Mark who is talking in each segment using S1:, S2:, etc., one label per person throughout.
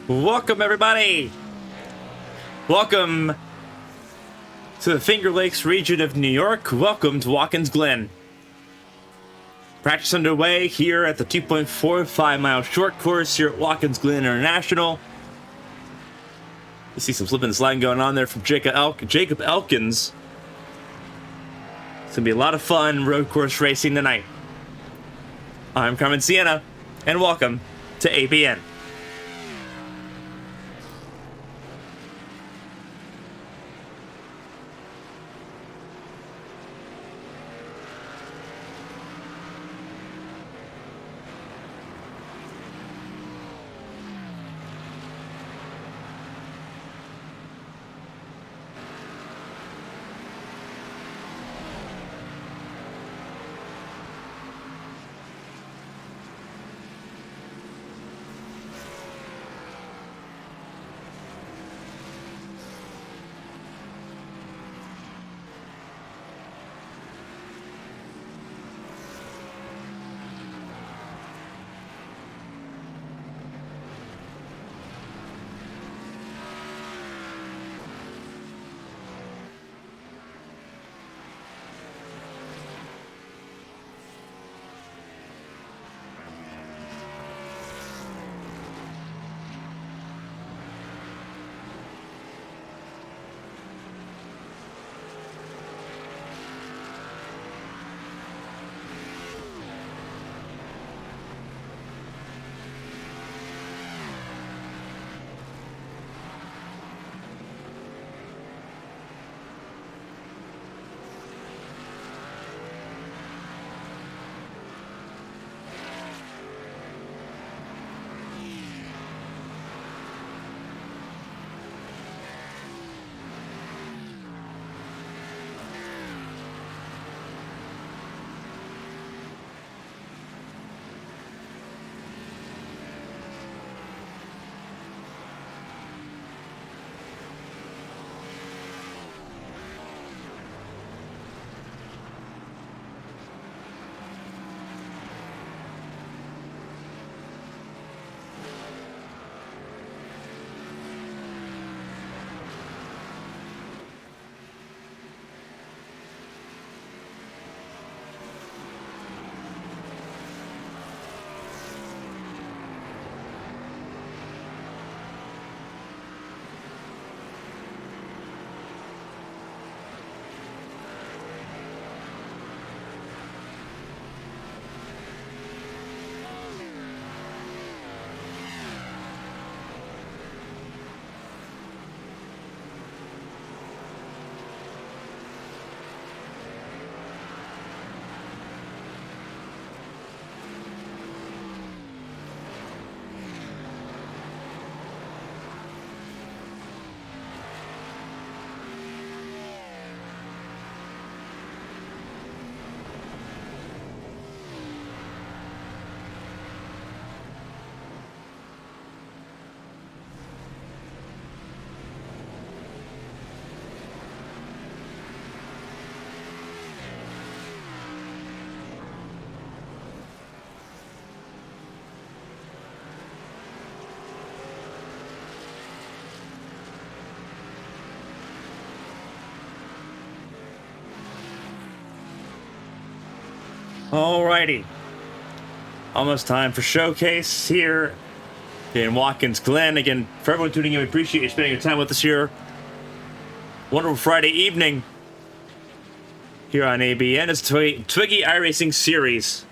S1: Welcome, everybody! Welcome to the Finger Lakes region of New York. Welcome to Watkins Glen. Practice underway here at the 2.45-mile short course here at Watkins Glen International. You see some slipping and sliding going on there from Jacob Elkins. It's going to be a lot of fun road course racing tonight. I'm Carmen, and welcome to ABN. Alrighty. Almost time for showcase here in Watkins Glen. Again, for everyone tuning in, we appreciate you spending your time with us here. Wonderful Friday evening here on ABN. It's TWIGI iRacing Series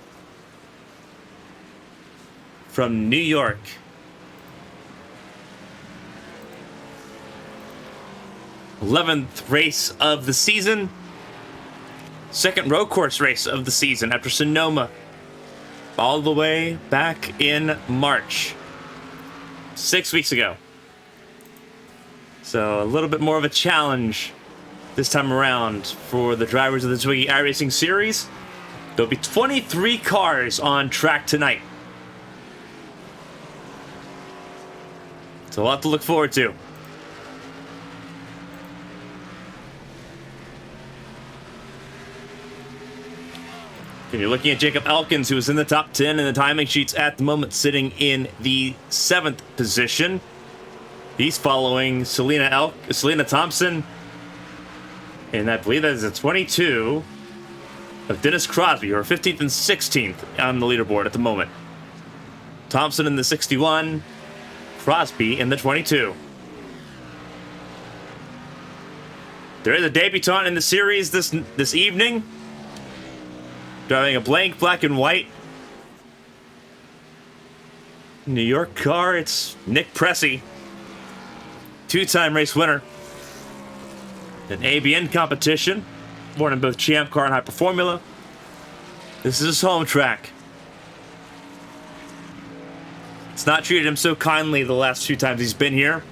S1: from New York. th race of the season. Second road course race of the season after Sonoma. All the way back in March. 6 weeks ago. So a little bit more of a challenge this time around for the drivers of the TWIGI iRacing Series. There'll be 23 cars on track tonight. It's a lot to look forward to. And you're looking at Jacob Elkins, who is in the top 10 in the timing sheets at the moment, sitting in the 7th position. He's following Selena Thompson. And I believe that is a 22 of Dennis Crosby, who are 15th and 16th on the leaderboard at the moment. Thompson in the 61, Crosby in the 22. There is a debutant in the series this evening, driving a blank black and white New York car. It's Nick Pressey, two-time race winner. An ABN competition, born in both Champ Car and Hyper Formula. This is his home track. It's not treated him so kindly the last few times he's been here,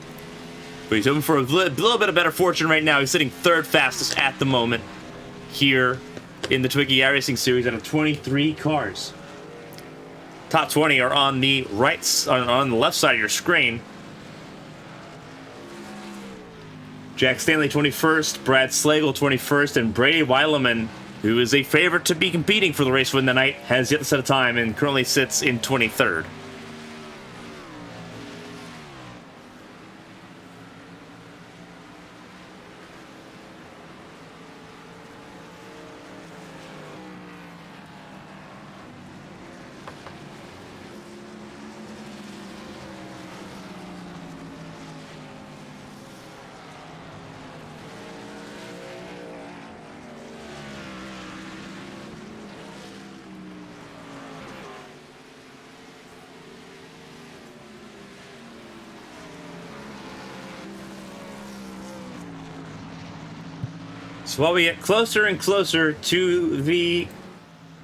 S1: but he's hoping for a little bit of better fortune right now. He's sitting third fastest at the moment here in the TWIGI iRacing series out of 23 cars. Top 20 are on the on the left side of your screen. Jack Stanley 21st, Brad Slagle 21st, and Brady Weileman, who is a favorite to be competing for the race win tonight, has yet to set a time and currently sits in 23rd. So while we get closer and closer to the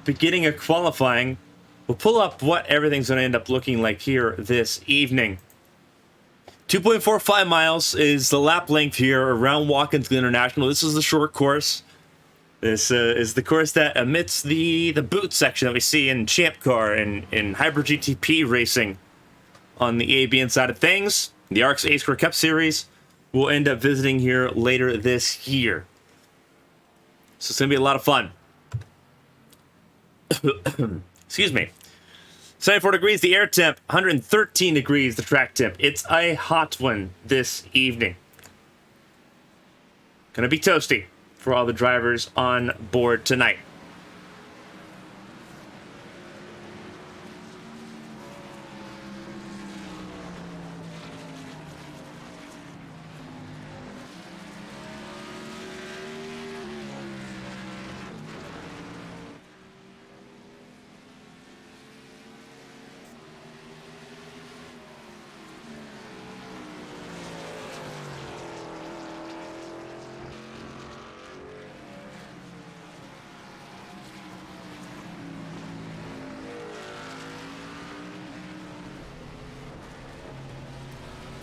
S1: beginning of qualifying, we'll pull up what everything's going to end up looking like here this evening. 2.45 miles is the lap length here around Watkins Glen International. This is the short course. This is the course that omits the boot section that we see in Champ Car and in Hyper GTP racing on the ABN side of things. The ARC's A-Square Cup Series will end up visiting here later this year. So it's going to be a lot of fun. Excuse me. 74 degrees, the air temp. 113 degrees, the track temp. It's a hot one this evening. Going to be toasty for all the drivers on board tonight.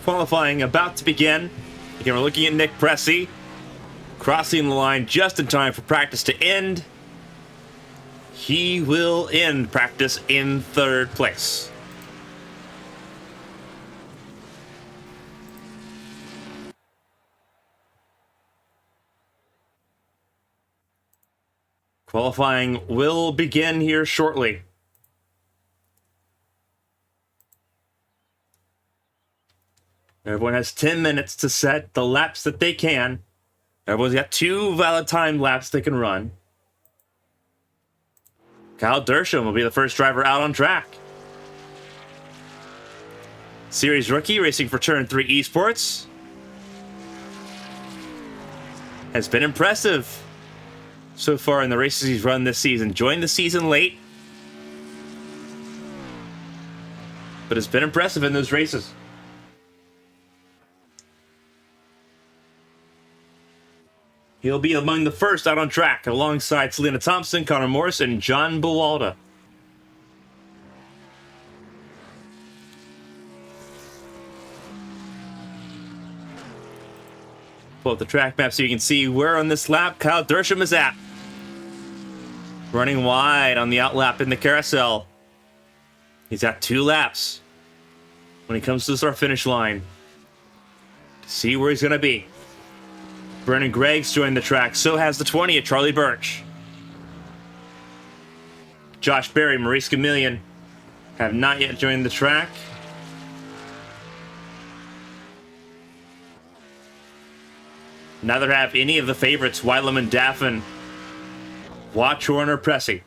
S1: Qualifying about to begin. Again, we're looking at Nick Pressey crossing the line just in time for practice to end. He will end practice in third place. Qualifying will begin here shortly. Everyone has 10 minutes to set the laps that they can. Everyone's got 2 valid time laps they can run. Kyle Dersham will be the first driver out on track. Series rookie racing for Turn 3 Esports. Has been impressive so far in the races he's run this season. Joined the season late, but has been impressive in those races. He'll be among the first out on track, alongside Selena Thompson, Connor Morris, and John Buwalda. Pull up the track map so you can see where on this lap Kyle Dersham is at. Running wide on the outlap in the carousel. He's got 2 laps when he comes to the start-finish line to see where he's going to be. Brennan Greggs joined the track. So has the 20 at Charlie Birch. Josh Berry, Maurice Gamillion have not yet joined the track. Neither have any of the favorites, Wylam and Daffin, Watchorn or Pressy.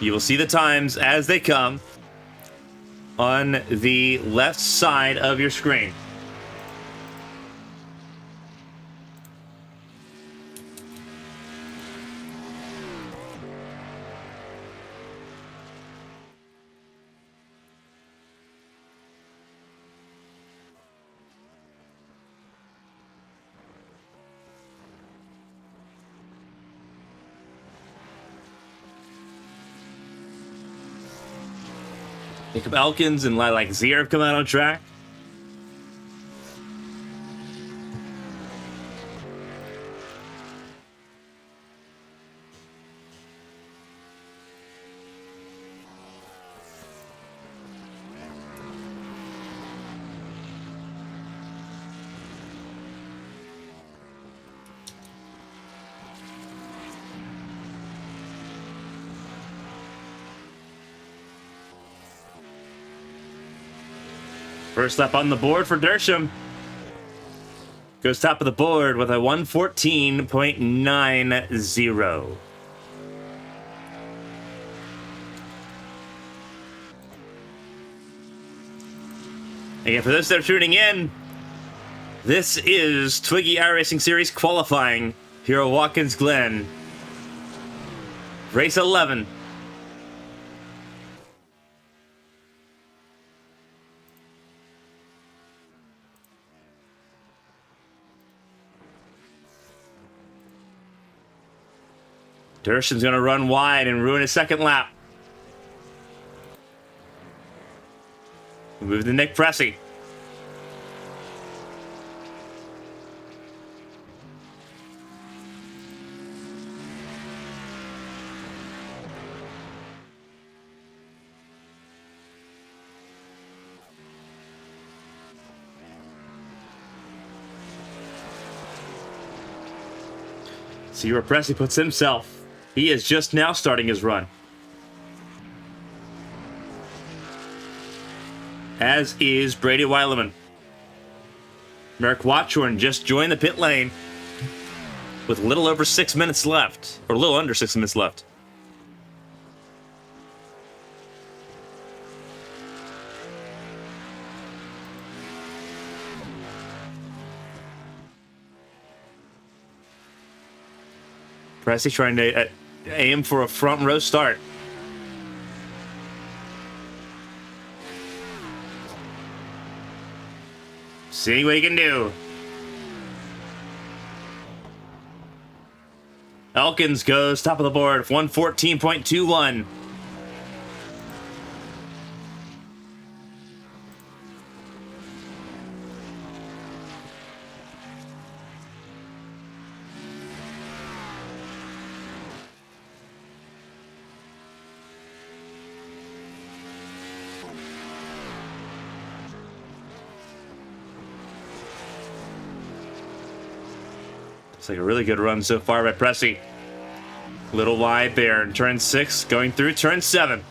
S1: You will see the times as they come on the left side of your screen. Jacob Elkins and Lilac Zier have come out on track. First lap on the board for Dersham. Goes top of the board with a 1:14.90. Again, for those that are tuning in, this is TWIGI iRacing Series qualifying here at Watkins Glen. Race 11. Dersham's going to run wide and ruin his second lap. Move to Nick Pressy. See where Pressy puts himself. He is just now starting his run. As is Brady Weileman. Merrick Watchorn just joined the pit lane with a little over 6 minutes left, or a little under 6 minutes left. Pressy trying to aim for a front row start. See what he can do. Elkins goes top of the board, 1:14.21. It's like a really good run so far by Pressy. Little wide there in turn 6, going through turn 7.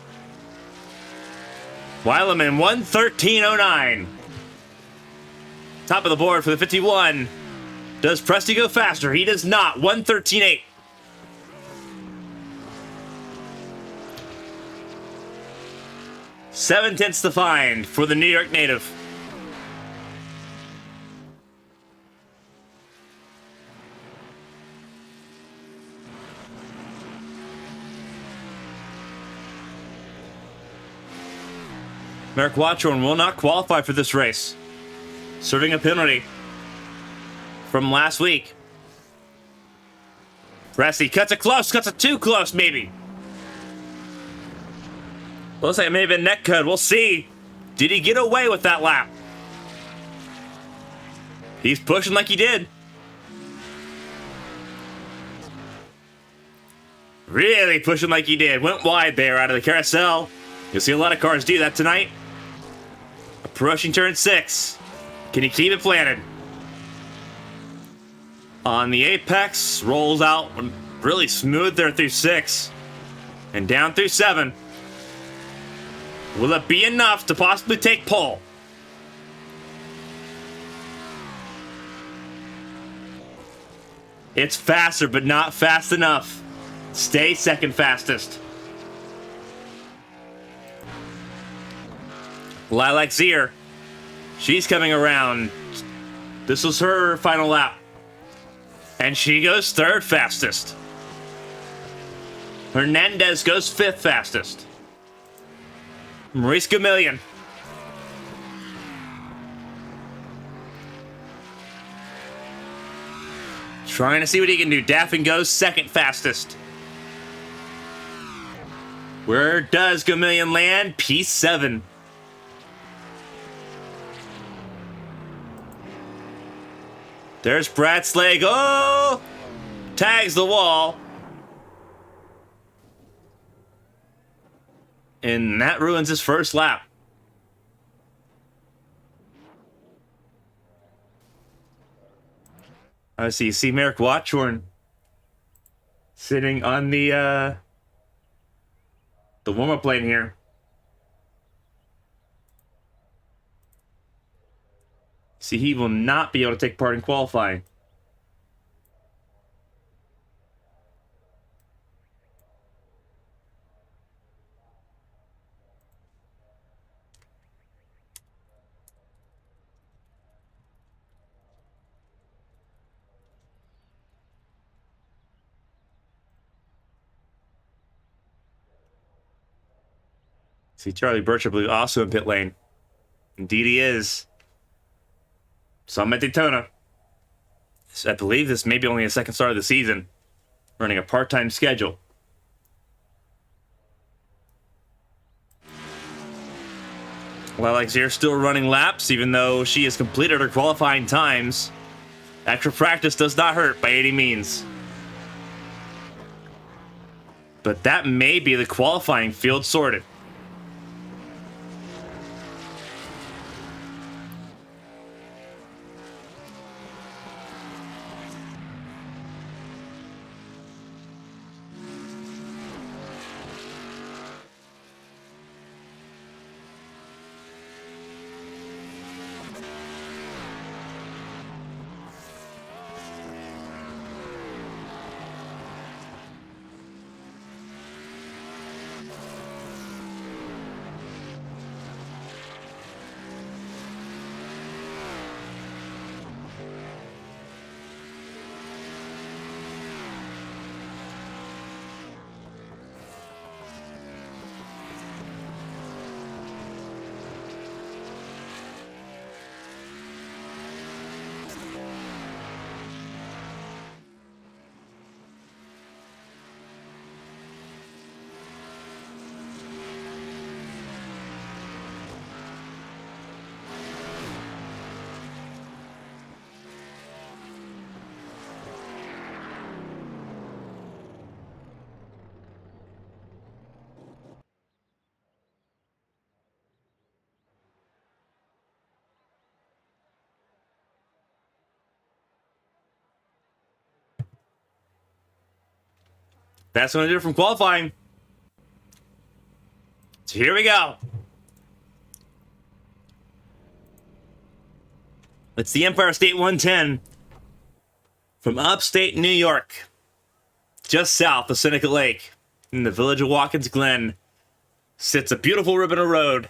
S1: Weileman, 1:13.09. Top of the board for the 51. Does Pressy go faster? He does not. 1:13.8. Seven tenths to find for the New York native. Merrick Watchorn will not qualify for this race, serving a penalty from last week. Pressy cuts it close, cuts it too close, maybe. Looks like it may have been neck cut. We'll see. Did he get away with that lap? He's pushing like he did. Really pushing like he did. Went wide there out of the carousel. You'll see a lot of cars do that tonight. Approaching turn 6. Can he keep it planted? On the apex, rolls out really smooth there through 6. And down through 7. Will it be enough to possibly take pole? It's faster, but not fast enough. Stay second fastest. Lilac Zier. She's coming around. This was her final lap. And she goes third fastest. Hernandez goes fifth fastest. Maurice Gamillion. Trying to see what he can do. Daffin goes second fastest. Where does Gamillion land? P7. There's Brad Slade. Oh! Tags the wall. And that ruins his first lap. I see Merrick Watchorn sitting on the warm-up lane here. See, he will not be able to take part in qualifying. See, Charlie Birchable also in pit lane. Indeed he is. Some at Daytona. I believe this may be only a second start of the season. Running a part-time schedule. Lilac Zier still running laps, even though she has completed her qualifying times. Extra practice does not hurt by any means. But that may be the qualifying field sorted. That's going to do it from qualifying. So here we go. It's the Empire State 110 from upstate New York, just south of Seneca Lake, in the village of Watkins Glen, sits a beautiful ribbon of road.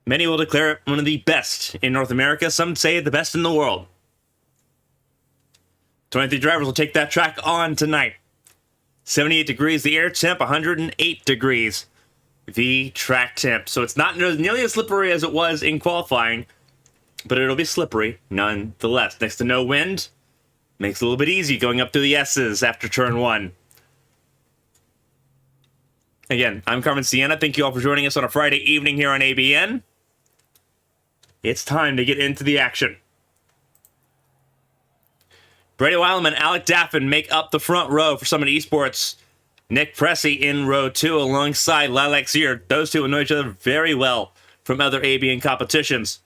S1: Many will declare it one of the best in North America. Some say the best in the world. 23 drivers will take that track on tonight. 78 degrees the air temp, 108 degrees the track temp. So it's not nearly as slippery as it was in qualifying, but it'll be slippery nonetheless. Next to no wind, makes it a little bit easy going up to the S's after turn one. Again, I'm Carmen. Thank you all for joining us on a Friday evening here on ABN. It's time to get into the action. Brady Weileman, Alec Daffin make up the front row for Summit Esports. Nick Pressey in row 2 alongside Lilac Zier. Those two will know each other very well from other ABN competitions.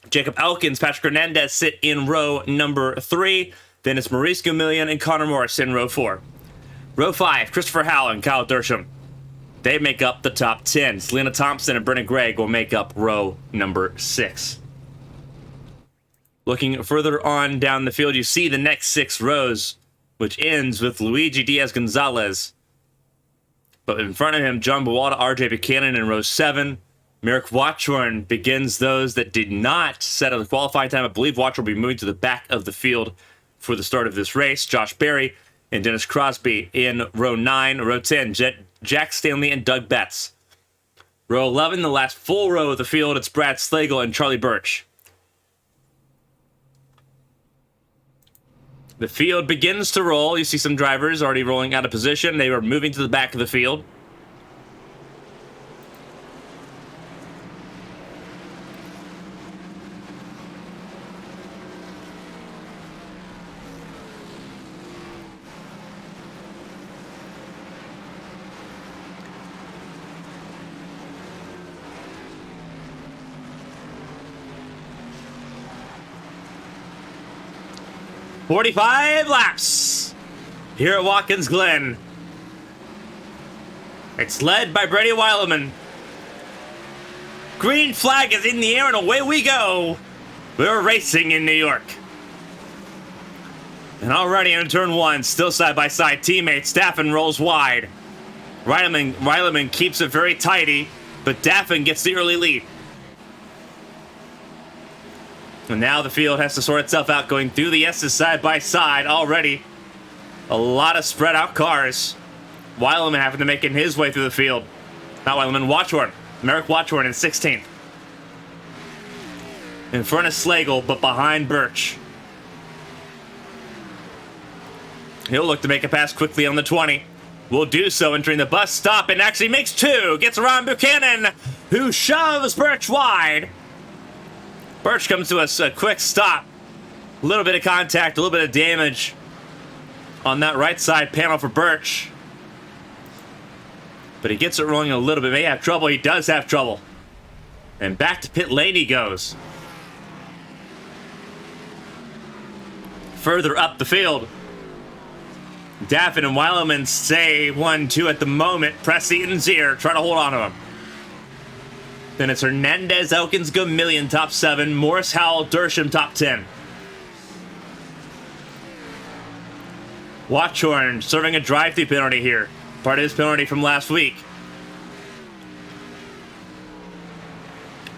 S1: Jacob Elkins, Patrick Hernandez sit in row number 3. Then it's Maurice Gamillion and Connor Morris in row 4. Row 5, Christopher Howell and Kyle Dersham. They make up the top 10. Selena Thompson and Brenna Gregg will make up row number 6. Looking further on down the field, you see the next 6 rows, which ends with Luigi Diaz-Gonzalez. But in front of him, John Bawalda, RJ Buchanan in row 7. Merrick Watchorn begins those that did not settle the qualifying time. I believe Watchorn will be moving to the back of the field for the start of this race. Josh Berry and Dennis Crosby in row 9. Row 10, Jack Stanley and Doug Betts. Row 11, the last full row of the field, it's Brad Slagle and Charlie Birch. The field begins to roll. You see some drivers already rolling out of position. They are moving to the back of the field. "45 laps here at Watkins Glen. It's led by Brady Weileman. Green flag is in the air and away we go. We're racing in New York. And already in turn 1, still side by side teammates, Daffin rolls wide. Weileman keeps it very tidy, but Daffin gets the early lead. And now the field has to sort itself out, going through the S's side by side already. A lot of spread out cars. Weileman having to make it his way through the field. Not Weileman, Watchorn. Merrick Watchorn in 16th. In front of Slagle, but behind Birch. He'll look to make a pass quickly on the 20. Will do so entering the bus stop and actually makes 2. Gets around Buchanan, who shoves Birch wide. Birch comes to a quick stop. A little bit of contact, a little bit of damage on that right side panel for Birch. But he gets it rolling a little bit. May have trouble. He does have trouble. And back to pit lane he goes. Further up the field, Daffin and Weileman say 1-2 at the moment. Pressy and Zier try to hold on to him. Then it's Hernandez, Elkins, Gamillion, top 7. Morris, Howell, Dersham, top 10. Watchorn serving a drive-through penalty here. Part of his penalty from last week.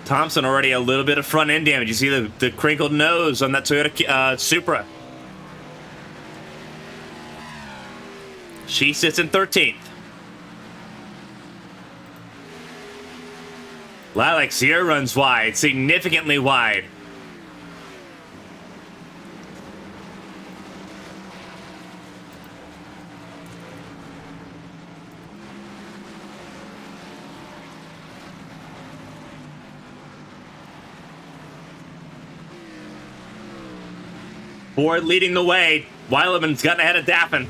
S1: Thompson already a little bit of front-end damage. You see the crinkled nose on that Toyota Supra. She sits in 13th. Lilac Zier runs wide, significantly wide. Ford leading the way. Weileman's gotten ahead of Daffin.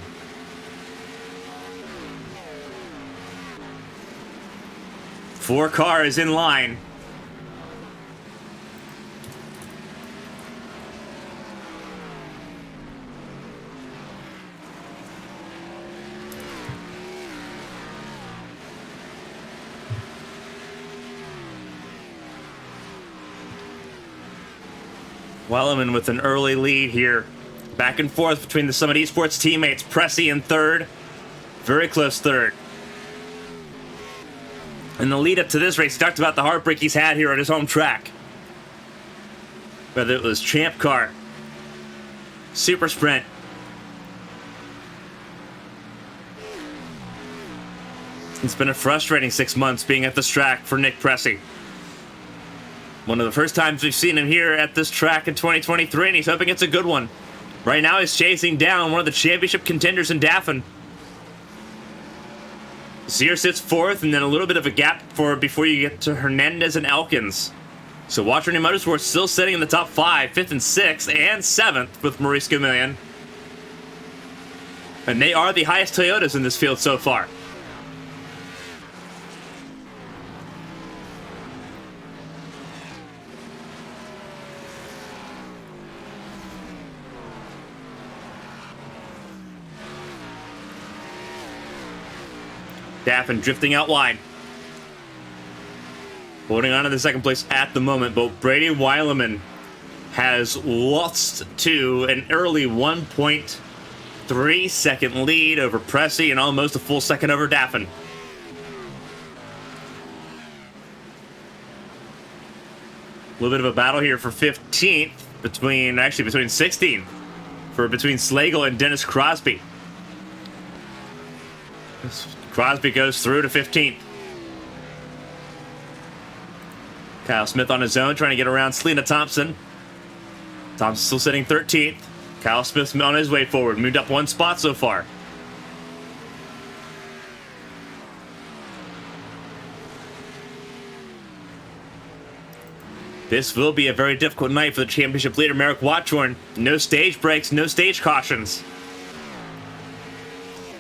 S1: Four cars in line. Weileman with an early lead here. Back and forth between the Summit Esports teammates. Pressy in third. Very close third. In the lead up to this race, he talked about the heartbreak he's had here at his home track. Whether it was Champ Car, Super Sprint, it's been a frustrating 6 months being at this track for Nick Pressy. One of the first times we've seen him here at this track in 2023, and he's hoping it's a good one. Right now he's chasing down one of the championship contenders in Daffin. Zier sits fourth, and then a little bit of a gap before you get to Hernandez and Elkins. So Watchorn Motorsports still sitting in the top 5, 5th and 6th, and 7th with Maurice Gamillion. And they are the highest Toyotas in this field so far. Daffin drifting out wide. Holding on to the second place at the moment, but Brady Weileman has lost to an early 1.3 second lead over Pressey and almost a full second over Daffin. A little bit of a battle here for 15th between 16th between Slagle and Dennis Crosby. Crosby goes through to 15th. Kyle Smith on his own, trying to get around Selena Thompson. Thompson still sitting 13th. Kyle Smith's on his way forward. Moved up one spot so far. This will be a very difficult night for the championship leader, Merrick Watchorn. No stage breaks, no stage cautions.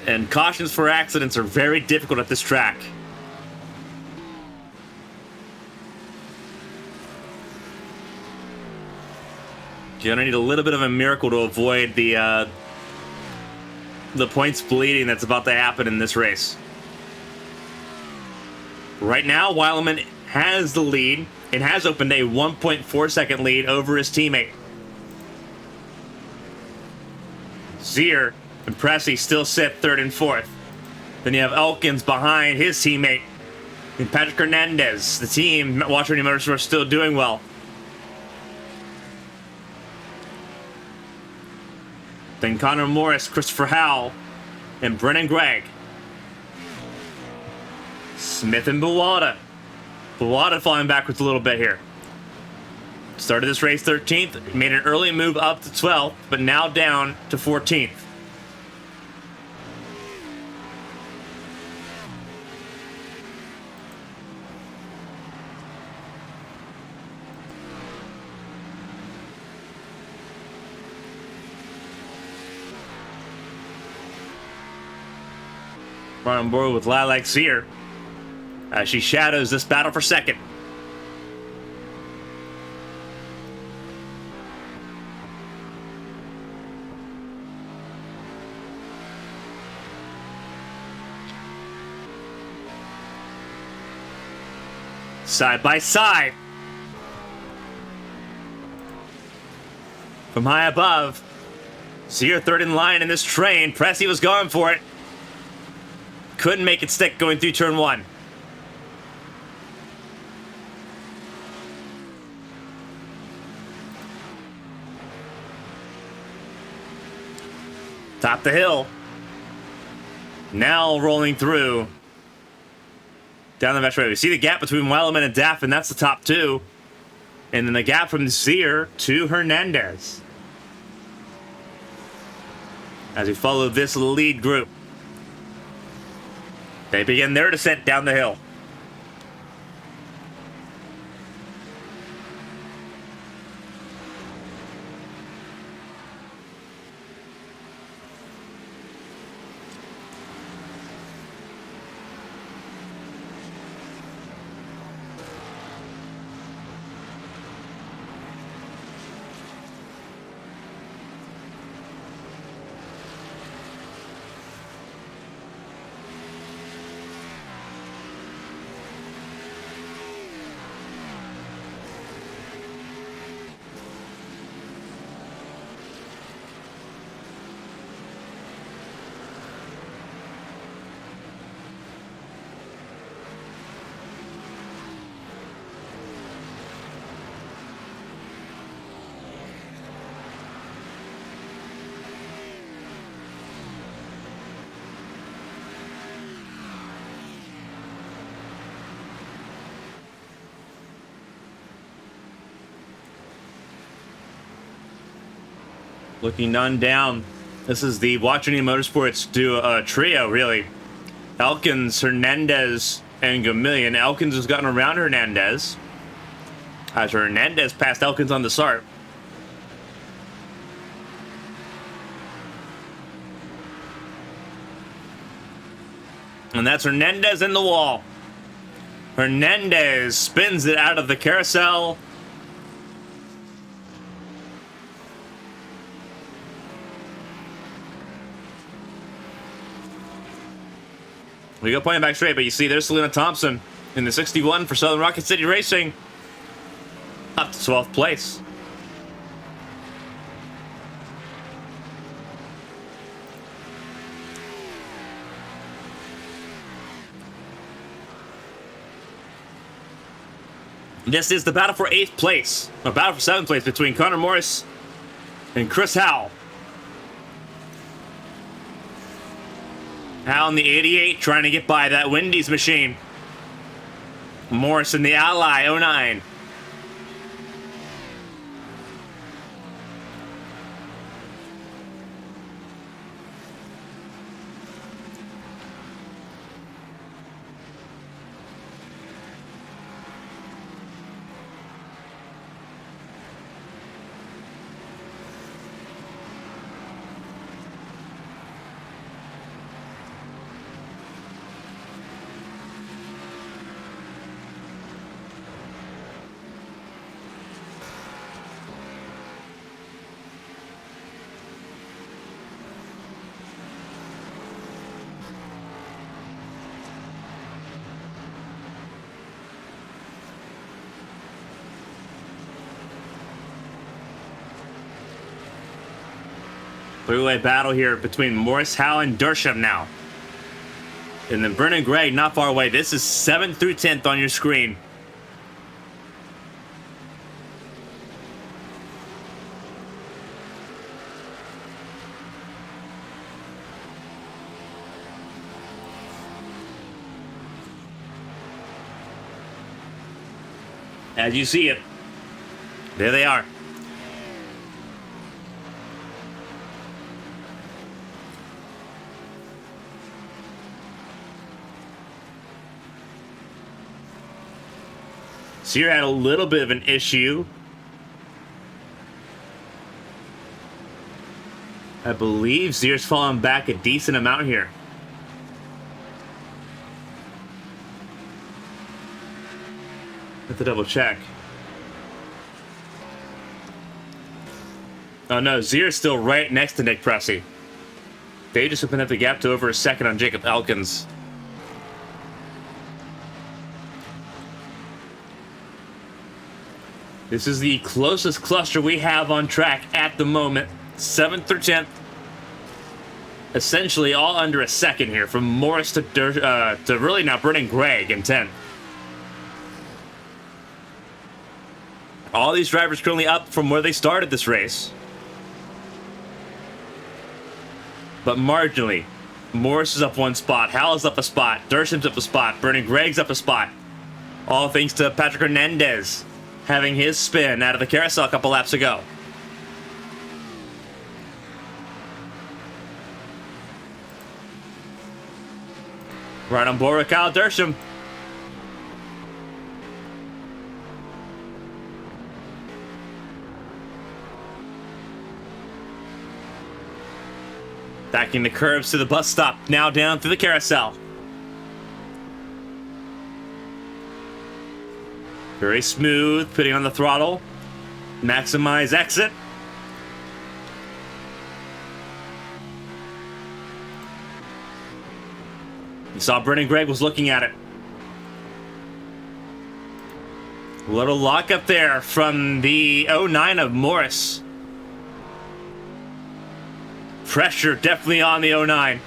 S1: And cautions for accidents are very difficult at this track. You're gonna need a little bit of a miracle to avoid the points bleeding that's about to happen in this race. Right now, Weileman has the lead and has opened a 1.4 second lead over his teammate. Zier and Pressey still sit third and fourth. Then you have Elkins behind his teammate and Patrick Hernandez. The team, Watchorn Motorsports, still doing well. Then Connor Morris, Christopher Howell, and Brennan Gregg. Smith and Buwalda. Buwalda falling backwards a little bit here. Started this race 13th, made an early move up to 12th, but now down to 14th. Right on board with Lilac Zier as she shadows this battle for second. Side by side. From high above, Zier third in line in this train. Pressey was going for it. Couldn't make it stick going through turn one. Top the hill. Now rolling through. Down the metro. We see the gap between Weileman and Daffin. That's the top two. And then the gap from Zier to Hernandez. As we follow this lead group. They begin their descent down the hill. Looking on down, this is the Watchorn Motorsports trio, really. Elkins, Hernandez, and Gamillion. Elkins has gotten around Hernandez. As Hernandez passed Elkins on the start. And that's Hernandez in the wall. Hernandez spins it out of the carousel. We go pointing back straight, but you see there's Selena Thompson in the 61 for Southern Rocket City Racing. Up to 12th place. This is the battle for 8th place, or battle for 7th place between Connor Morris and Chris Howell. Howell in the 88 trying to get by that Wendy's machine. Morris in the Ally 09. Three-way battle here between Morris, Howell, and Dersham now. And then Brennan Gregg not far away. This is 7th through 10th on your screen. As you see it, there they are. Sear had a little bit of an issue. I believe Sear's fallen back a decent amount here. Have to double check. Oh no, Zier's still right next to Nick Pressey. They just opened up the gap to over a second on Jacob Elkins. This is the closest cluster we have on track at the moment. 7th through 10th. Essentially all under a second here from Morris to really now Brennan Gregg in 10th. All these drivers currently up from where they started this race. But marginally. Morris is up one spot. Howell's up a spot. Dersham's up a spot. Brennan Gregg's up a spot. All thanks to Patrick Hernandez having his spin out of the carousel a couple laps ago. Right on board with Kyle Dersham. Backing the curves to the bus stop, now down through the carousel. Very smooth, putting on the throttle. Maximize exit. You saw Brennan Gregg was looking at it. A little lock up there from the 09 of Morris. Pressure definitely on the 09.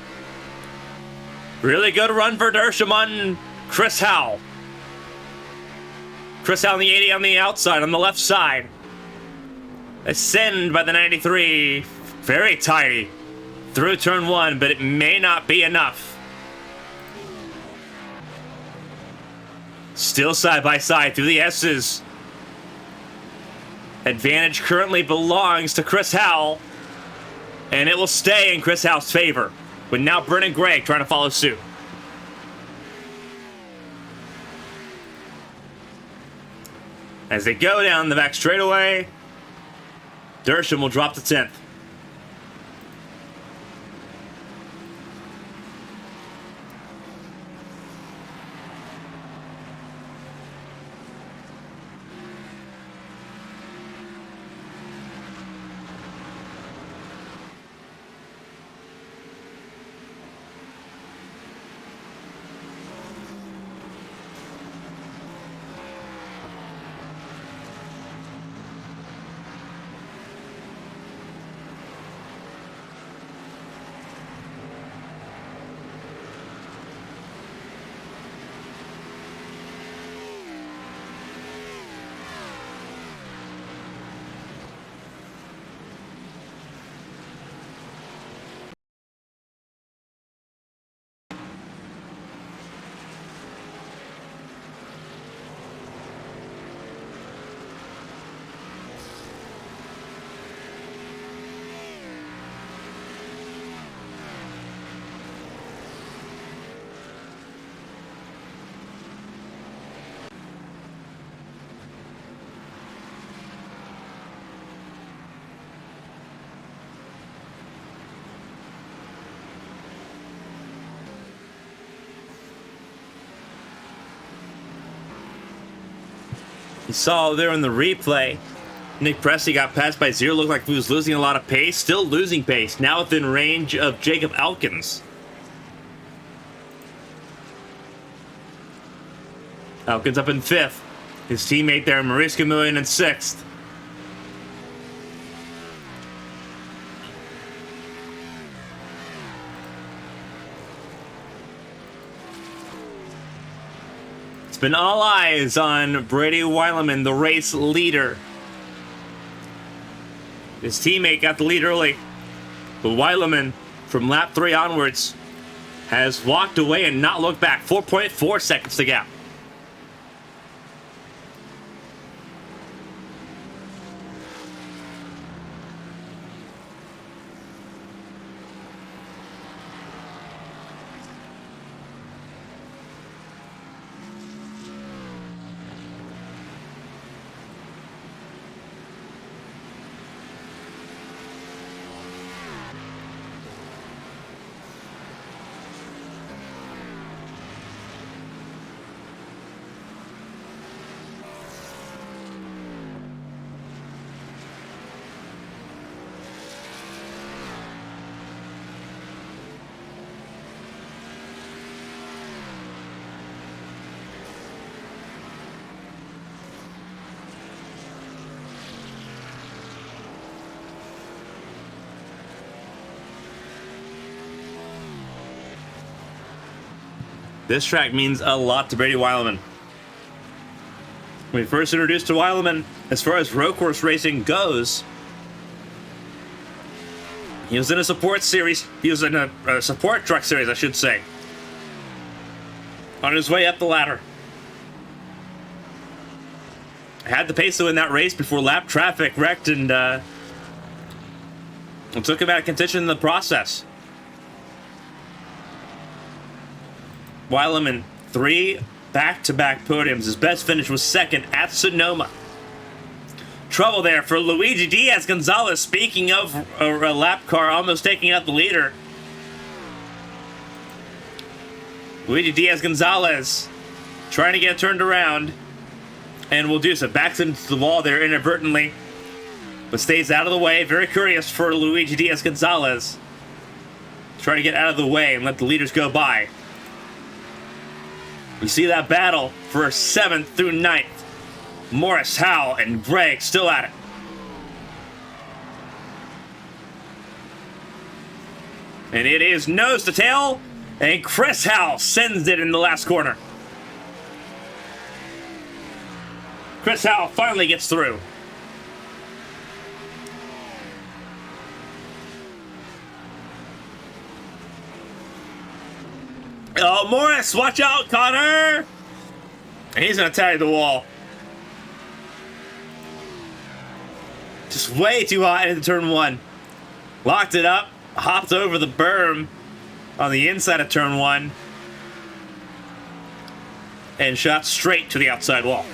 S1: Really good run for Dersham on Chris Howell. Chris Howell on the 80 on the outside, on the left side. Ascend by the 93. Very tidy. Through turn one, but it may not be enough. Still side by side through the S's. Advantage currently belongs to Chris Howell. And it will stay in Chris Howell's favor. With now Brennan Gregg trying to follow suit. As they go down the back straightaway, Dersham will drop to 10th. You saw there in the replay, Nick Presti got passed by zero. Looked like he was losing a lot of pace. Still losing pace. Now within range of Jacob Elkins. Elkins up in 5th. His teammate there, Maurice Camillion, in 6th. It's been all eyes on Brady Weileman, the race leader. His teammate got the lead early, but Weileman, from lap 3 onwards, has walked away and not looked back. 4.4 seconds to gap. This track means a lot to Brady Weileman. When we first introduced to Weileman, as far as road course racing goes, he was in a support series. He was in a support truck series, I should say. On his way up the ladder. Had the pace to win that race before lap traffic wrecked and took him out of contention in the process. Weileman, 3 back-to-back podiums. His best finish was 2nd at Sonoma. Trouble there for Luigi Diaz-Gonzalez. Speaking of a lap car almost taking out the leader. Luigi Diaz-Gonzalez trying to get turned around. And will do so. Backs into the wall there inadvertently. But stays out of the way. Very curious for Luigi Diaz-Gonzalez. Trying to get out of the way and let the leaders go by. We see that battle for 7th through 9th. Morris, Howell, and Gregg still at it. And it is nose to tail, and Chris Howell sends it in the last corner. Chris Howell finally gets through. Oh, Morris, watch out, Connor! And he's gonna tag the wall. Just way too hot into turn 1. Locked it up, hopped over the berm on the inside of turn 1, and shot straight to the outside wall.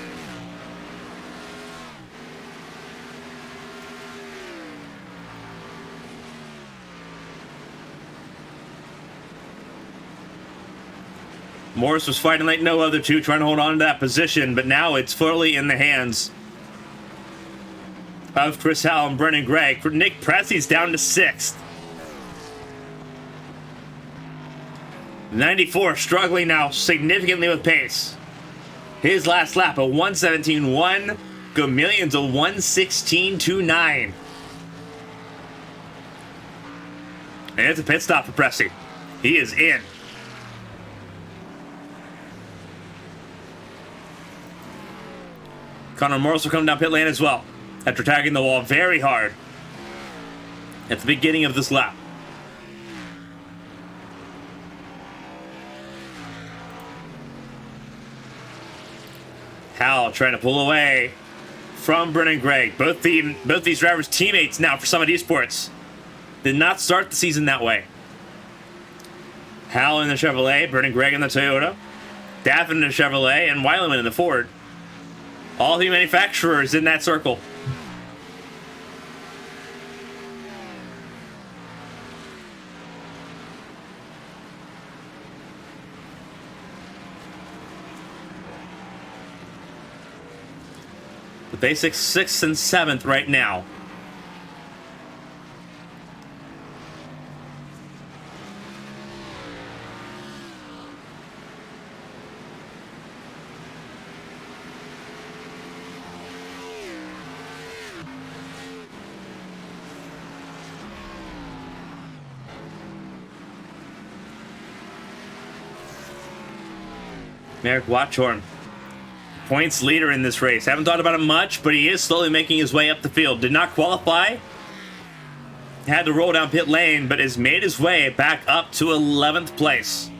S1: Morris was fighting like no other two, trying to hold on to that position, but now it's fully in the hands of Chris Howell and Brennan Gregg. Nick Presti's down to 6th. 94 struggling now significantly with pace. His last lap, a 1:17.1. Gamillion's a 1:16.29. And it's a pit stop for Presti. He is in. Connor Morris will come down pit lane as well, after tagging the wall very hard at the beginning of this lap. Howell trying to pull away from Brennan Gregg. Both these drivers teammates now for Summit Esports. Did not start the season that way. Howell in the Chevrolet, Brennan Gregg in the Toyota, Daffin in the Chevrolet, and Weileman in the Ford. All the manufacturers in that circle. The basics 6th and 7th right now. Merrick Watchorn, points leader in this race. Haven't thought about it much, but he is slowly making his way up the field. Did not qualify. Had to roll down pit lane, but has made his way back up to 11th place.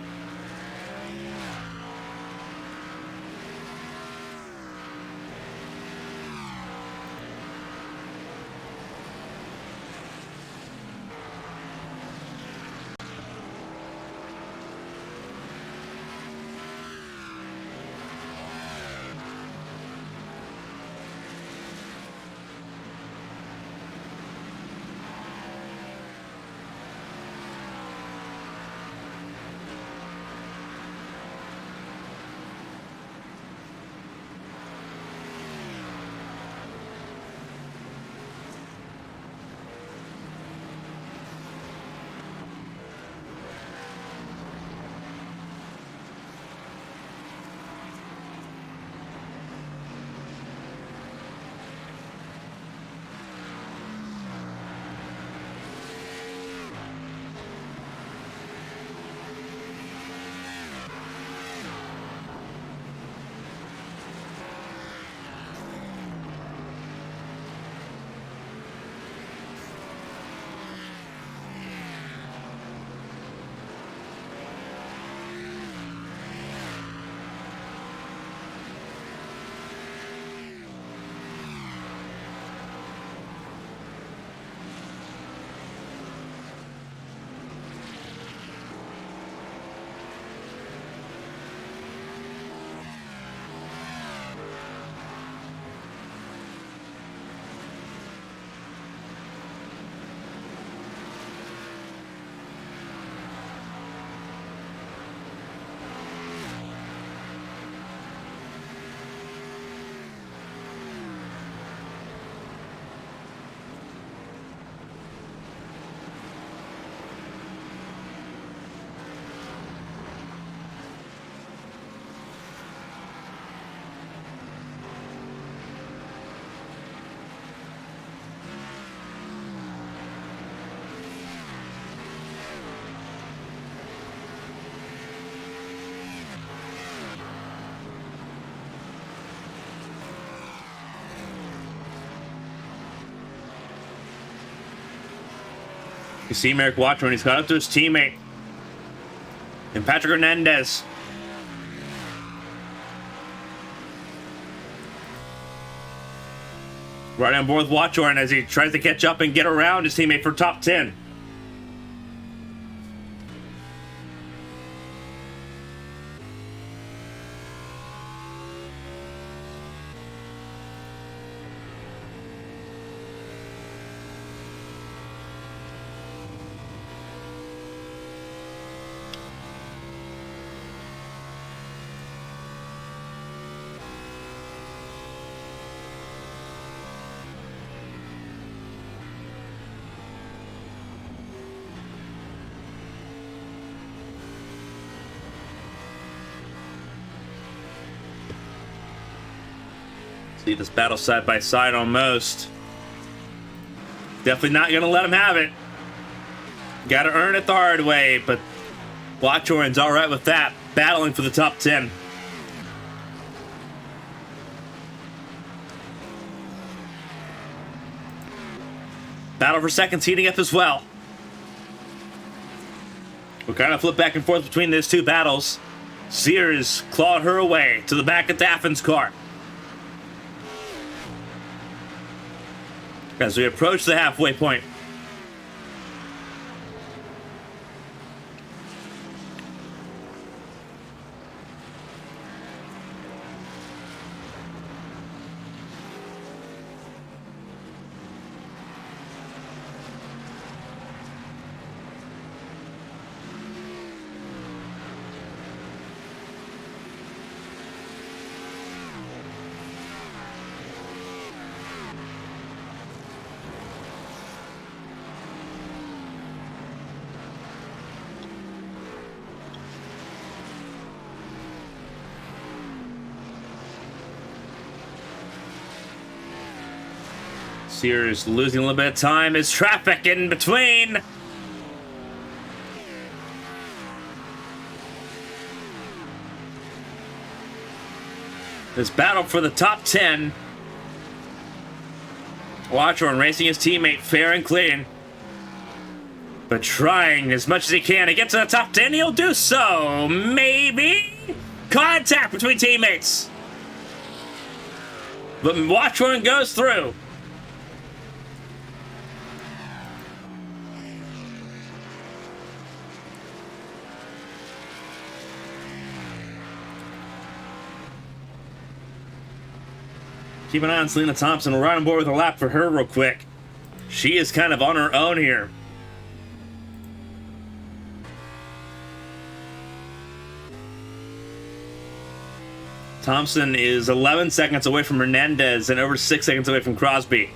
S1: You see Merrick Watchorn, he's got up to his teammate. And Patrick Hernandez. Right on board with Watchorn as he tries to catch up and get around his teammate for top 10. See this battle side by side almost. Definitely not going to let him have it. Got to earn it the hard way, but Watchorn's all right with that. Battling for the top 10. Battle for seconds heating up as well. We'll kind of flip back and forth between these two battles. Sears clawed her away to the back of Daffin's car. As we approach the halfway point. Sears losing a little bit of time. Is traffic in between. This battle for the top 10. Watchorn racing his teammate fair and clean, but trying as much as he can to get to the top 10. He'll do so. Maybe contact between teammates, but Watchorn goes through. Keep an eye on Selena Thompson. We're right on board with a lap for her real quick. She is kind of on her own here. Thompson is 11 seconds away from Hernandez and over 6 seconds away from Crosby.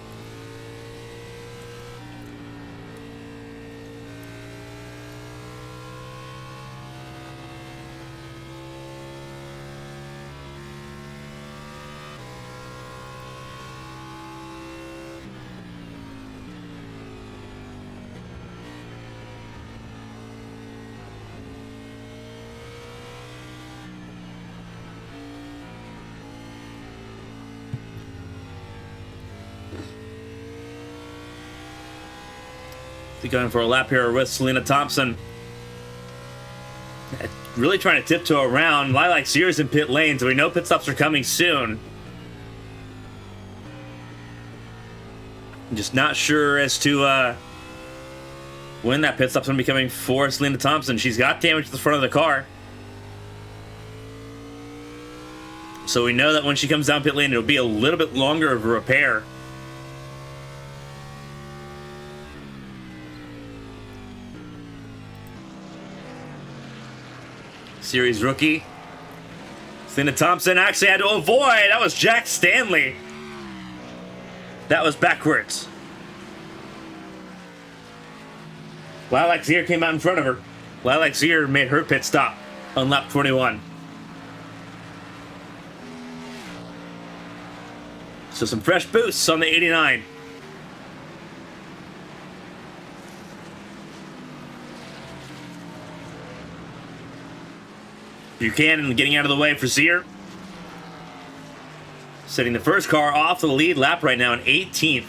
S1: Going for a lap here with Selena Thompson. Really trying to tiptoe around. Lilac Sears in pit lane, so we know pit stops are coming soon. I'm just not sure as to when that pit stop's going to be coming for Selena Thompson. She's got damage to the front of the car, so we know that when she comes down pit lane, it'll be a little bit longer of a repair. Series rookie Selena Thompson actually had to avoid. That was Jack Stanley. That was backwards. Lilac Sear came out in front of her. Lilac Sear made her pit stop on lap 21. So some fresh boosts on the 89. Buchanan getting out of the way for Sear. Setting the first car off the lead lap right now in 18th.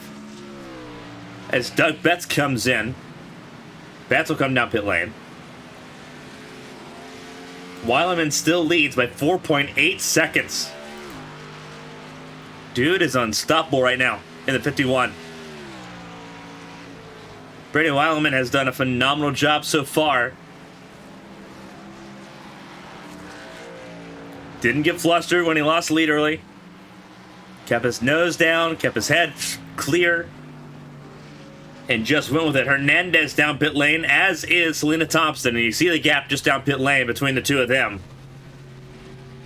S1: As Doug Betts comes in. Betts will come down pit lane. Weileman still leads by 4.8 seconds. Dude is unstoppable right now in the 51. Brady Weileman has done a phenomenal job so far. Didn't get flustered when he lost the lead early. Kept his nose down, kept his head clear, and just went with it. Hernandez down pit lane, as is Selena Thompson, and you see the gap just down pit lane between the two of them.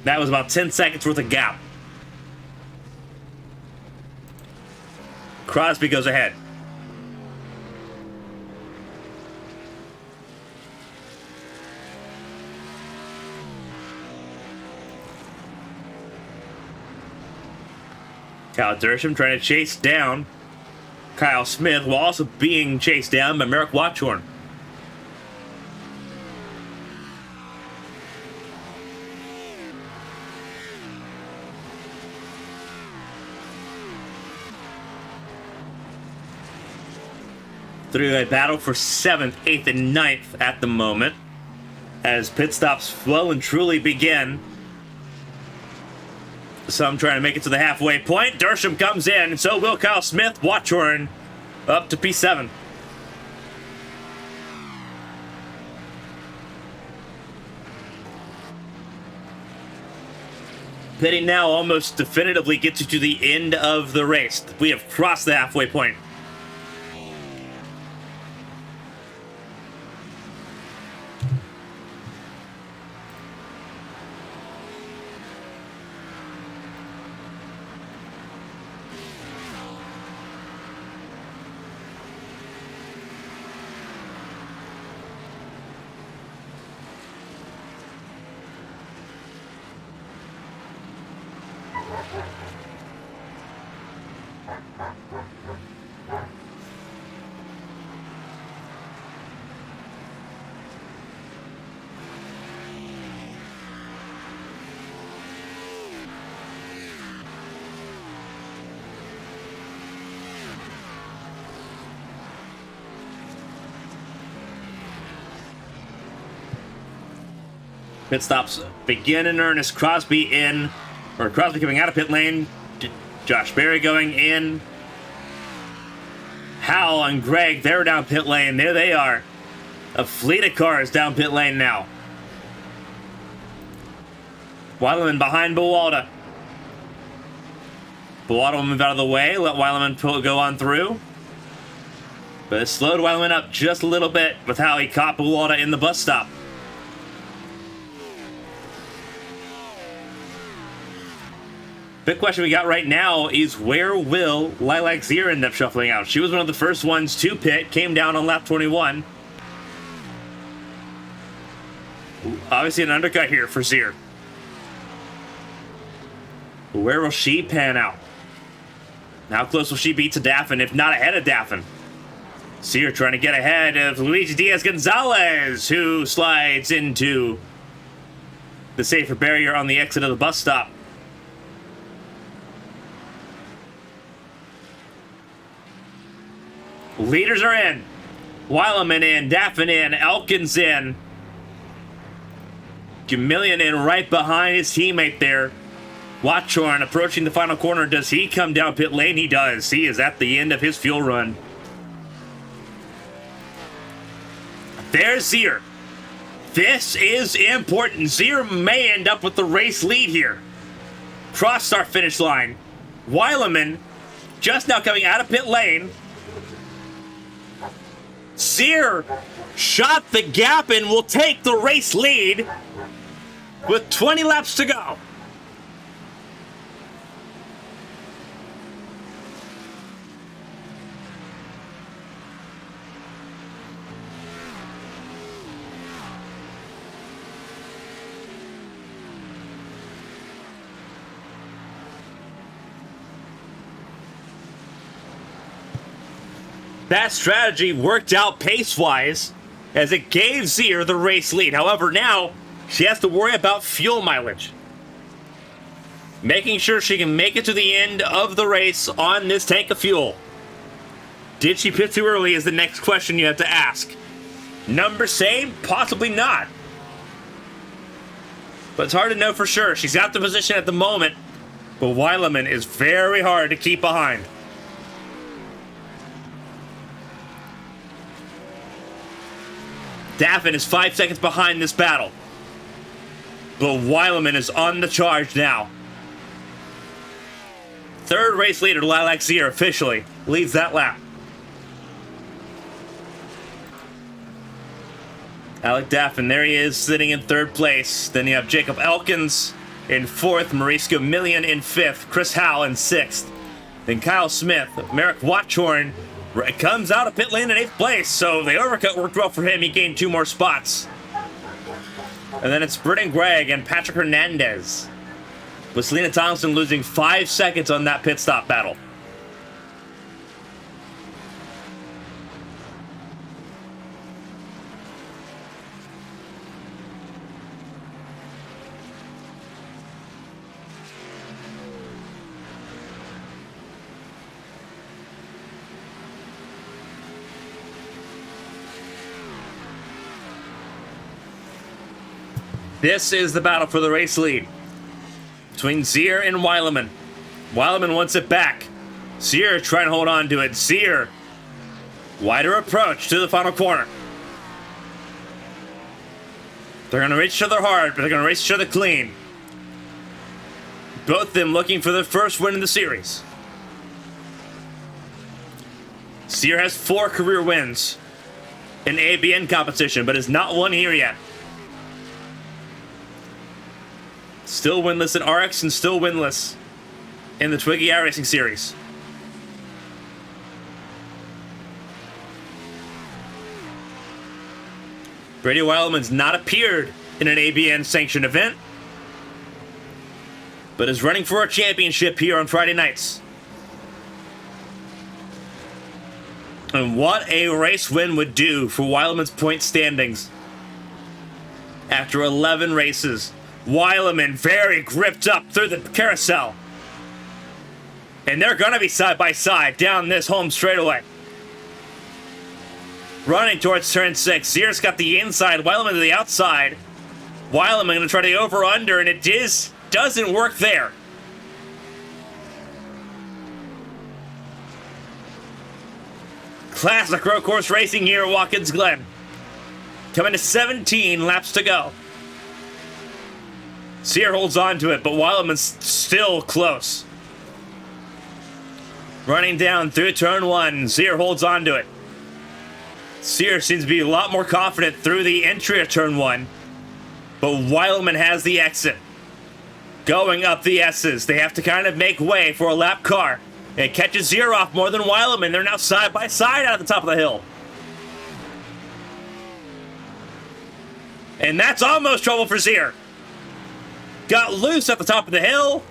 S1: That was about 10 seconds worth of gap. Crosby goes ahead. Kyle Dersham trying to chase down Kyle Smith while also being chased down by Merrick Watchorn. Three-way battle for 7th, 8th, and 9th at the moment as pit stops well and truly begin. Some trying to make it to the halfway point. Dersham comes in, and so will Kyle Smith. Watchorn up to P7. Pitting now almost definitively gets you to the end of the race. We have crossed the halfway point. Pit stops begin in earnest. Crosby coming out of pit lane. Josh Berry going in. Howell and Greg, they're down pit lane. There they are. A fleet of cars down pit lane now. Weileman behind Buwalda. Buwalda will move out of the way, let Weileman go on through. But it slowed Weileman up just a little bit with how he caught Buwalda in the bus stop. Big question we got right now is where will Lilac Zier end up shuffling out? She was one of the first ones to pit, came down on lap 21. Obviously an undercut here for Zier. Where will she pan out? How close will she be to Daffin, if not ahead of Daffin? Zier trying to get ahead of Luigi Diaz-Gonzalez, who slides into the safer barrier on the exit of the bus stop. Leaders are in. Weileman in, Daffin in, Elkins in. Jamilian in right behind his teammate there. Watchorn approaching the final corner. Does he come down pit lane? He does. He is at the end of his fuel run. There's Zier. This is important. Zier may end up with the race lead here. Cross start finish line. Weileman just now coming out of pit lane. Zier shot the gap and will take the race lead with 20 laps to go. That strategy worked out pace-wise as it gave Zier the race lead. However, now she has to worry about fuel mileage. Making sure she can make it to the end of the race on this tank of fuel. Did she pit too early is the next question you have to ask. Number same? Possibly not. But it's hard to know for sure. She's out the position at the moment, but Weileman is very hard to keep behind. Daffin is 5 seconds behind this battle. But Weileman is on the charge now. Third race leader, Lilac Zier, officially leads that lap. Alec Daffin, there he is, sitting in third place. Then you have Jacob Elkins in fourth, Maurice Gamillion in fifth, Chris Howell in sixth. Then Kyle Smith, Merrick Watchorn comes out of pit lane in eighth place, so the overcut worked well for him. He gained 2 more spots. And then it's Britton Gregg and Patrick Hernandez, with Selena Thompson losing 5 seconds on that pit stop battle. This is the battle for the race lead between Zier and Weileman. Weileman wants it back. Zier trying to hold on to it. Zier, wider approach to the final corner. They're going to race each other hard, but they're going to race each other clean. Both of them looking for their first win in the series. Zier has 4 career wins in ABN competition, but has not won here yet. Still winless in RX and still winless in the TWIGI iRacing series. Brady Weileman's not appeared in an ABN sanctioned event, but is running for a championship here on Friday nights. And what a race win would do for Weileman's point standings after 11 races. Weileman very gripped up through the carousel. And they're going to be side by side down this home straightaway. Running towards turn 6. Zier's got the inside, Weileman to the outside. Weileman going to try the over-under, and it doesn't work there. Classic road course racing here at Watkins Glen. Coming to 17 laps to go. Sear holds on to it, but Weileman's still close. Running down through turn 1, Sear holds on to it. Sear seems to be a lot more confident through the entry of turn 1, but Weileman has the exit. Going up the S's, they have to kind of make way for a lap car. It catches Sear off more than Weileman. They're now side by side out at the top of the hill. And that's almost trouble for Sear. Got loose at the top of the hill.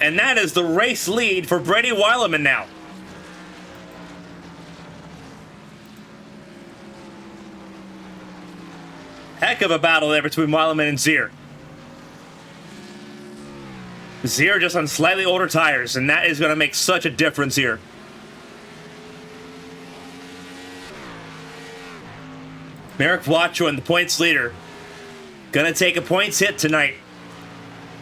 S1: And that is the race lead for Brady Weileman now. Heck of a battle there between Weileman and Sear. Sear just on slightly older tires, and that is going to make such a difference here. Merrick Watchorn, the points leader, going to take a points hit tonight.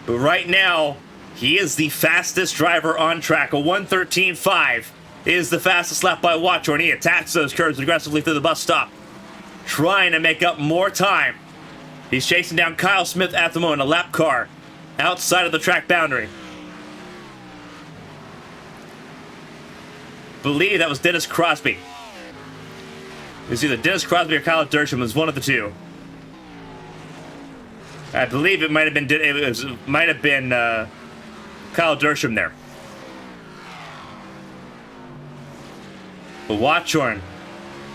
S1: But right now, he is the fastest driver on track. A 1:13.5 is the fastest lap by Watchorn. He attacks those curves aggressively through the bus stop, trying to make up more time. He's chasing down Kyle Smith at the moment, a lap car outside of the track boundary. Believe that was Dennis Crosby. It was either Dennis Crosby or Kyle Dersham. It was one of the two. I believe it might have been Kyle Dersham there. But Watchorn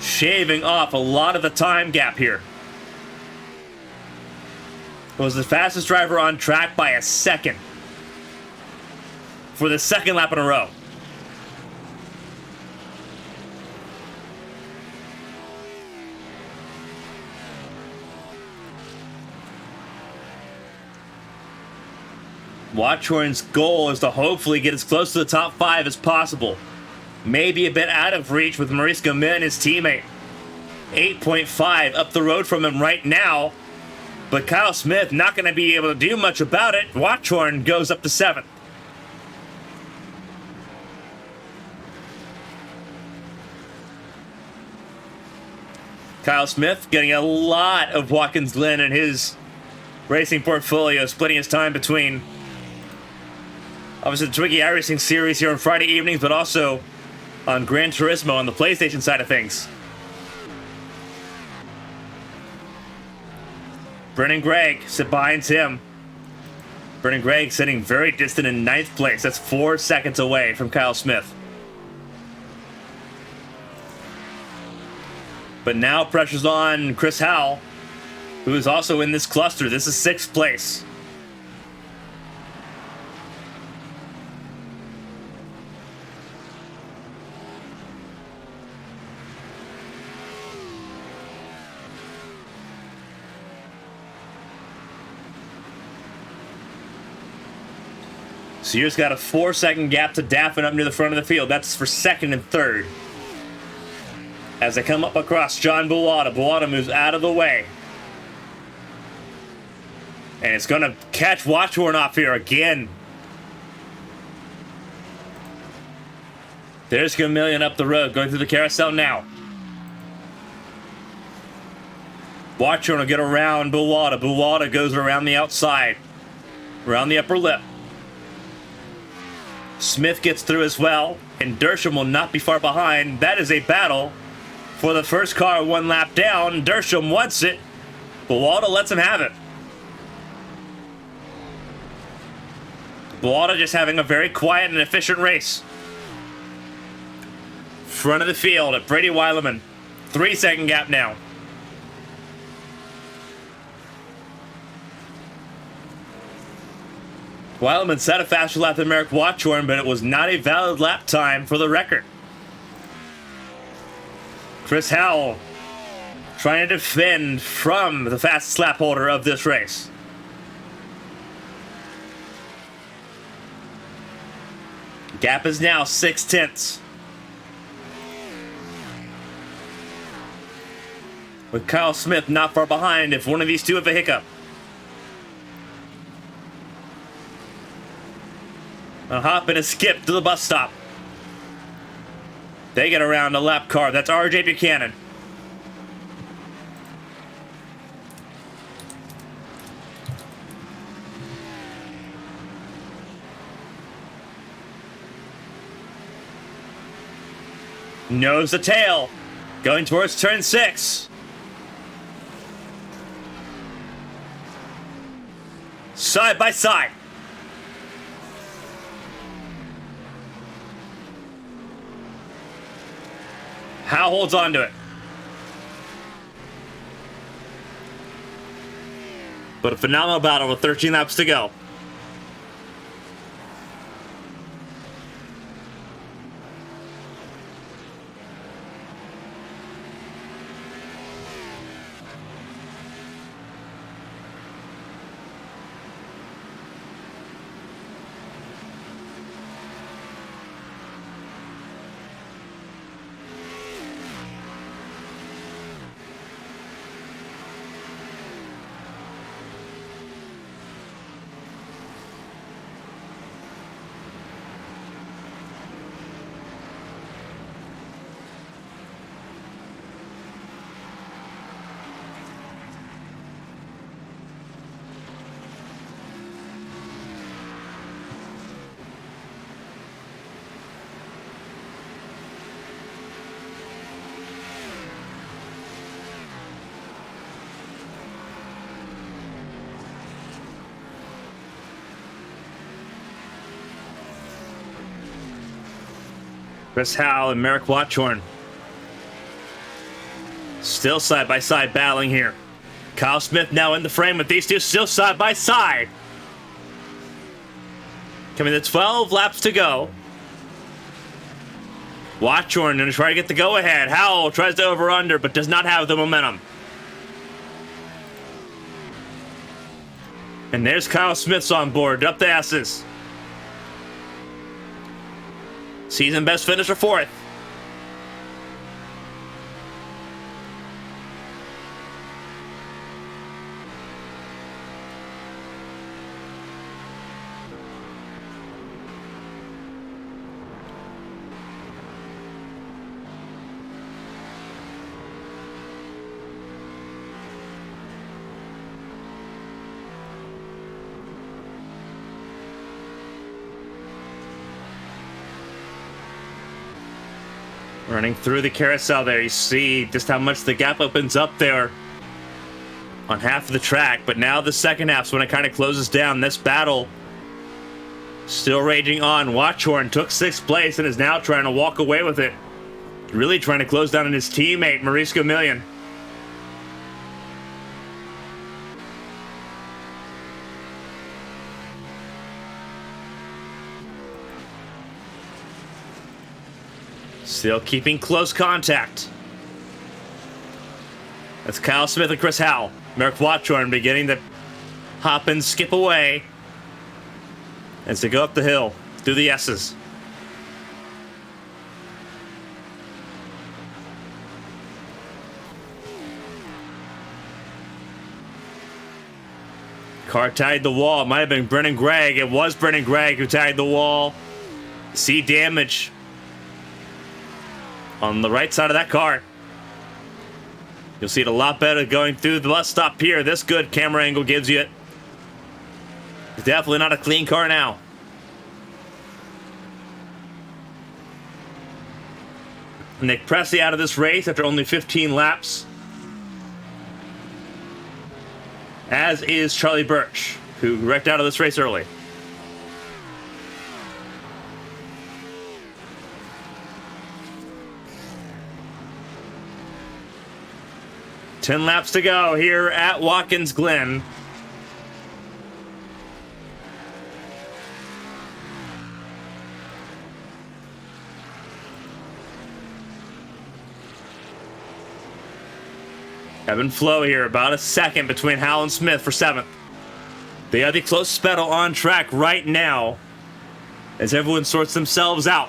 S1: shaving off a lot of the time gap here. Was the fastest driver on track by a second for the second lap in a row. Watchorn's goal is to hopefully get as close to the top 5 as possible. Maybe a bit out of reach with Maurice Gamin, his teammate. 8.5 up the road from him right now. But Kyle Smith not going to be able to do much about it. Watchorn goes up to 7th. Kyle Smith getting a lot of Watkins Glen in his racing portfolio, splitting his time between obviously the TWIGI iRacing series here on Friday evenings, but also on Gran Turismo on the PlayStation side of things. Brennan Gregg sit behind him. Brennan Gregg sitting very distant in 9th place. That's 4 seconds away from Kyle Smith. But now pressure's on Chris Howell, who is also in this cluster. This is 6th place. Sear's got a 4-second gap to Daffin up near the front of the field. That's for 2nd and 3rd. As they come up across John Buwada. Buwada moves out of the way. And it's going to catch Watchorn off here again. There's Gamillion up the road, going through the carousel now. Watchorn will get around Buwada. Buwada goes around the outside, around the upper lip. Smith gets through as well, and Dersham will not be far behind. That is a battle for the first car 1 lap down. Dersham wants it. Buwada lets him have it. Buwada just having a very quiet and efficient race. Front of the field at Brady Weileman. 3-second gap now. Weileman set a faster lap than Merrick Watchorn, but it was not a valid lap time for the record. Chris Howell trying to defend from the fastest lap holder of this race. Gap is now 6/10. with Kyle Smith not far behind if one of these two have a hiccup. A hop and a skip to the bus stop. They get around a lap car. That's RJ Buchanan. Nose to tail. Going towards turn 6. Side by side. Howe holds on to it. But a phenomenal battle with 13 laps to go. Chris Howe and Merrick Watchorn still side by side battling here. Kyle Smith now in the frame with these two still side by side. Coming to 12 laps to go. Watchorn going to try to get the go ahead. Howell tries to over under but does not have the momentum. And there's Kyle Smith's on board, up the S's. Season best finisher 4th. Running through the carousel there, you see just how much the gap opens up there on half of the track. But now the second half's when it kind of closes down. This battle still raging on. Watchorn took 6th place and is now trying to walk away with it. Really trying to close down on his teammate, Maurice Gamillion. Still keeping close contact. That's Kyle Smith and Chris Howell. Merrick Watchorn beginning to hop and skip away as they go up the hill through the S's. Car tagged the wall. It might have been Brennan Gregg. It was Brennan Gregg who tagged the wall. See damage on the right side of that car. You'll see it a lot better going through the bus stop here. This good camera angle gives you it. It's definitely not a clean car now. Nick Pressey out of this race after only 15 laps. As is Charlie Birch, who wrecked out of this race early. Ten laps to go here at Watkins Glen. Ebb and flow here, about a second between Howell and Smith for 7th. They are the closest battle on track right now as everyone sorts themselves out.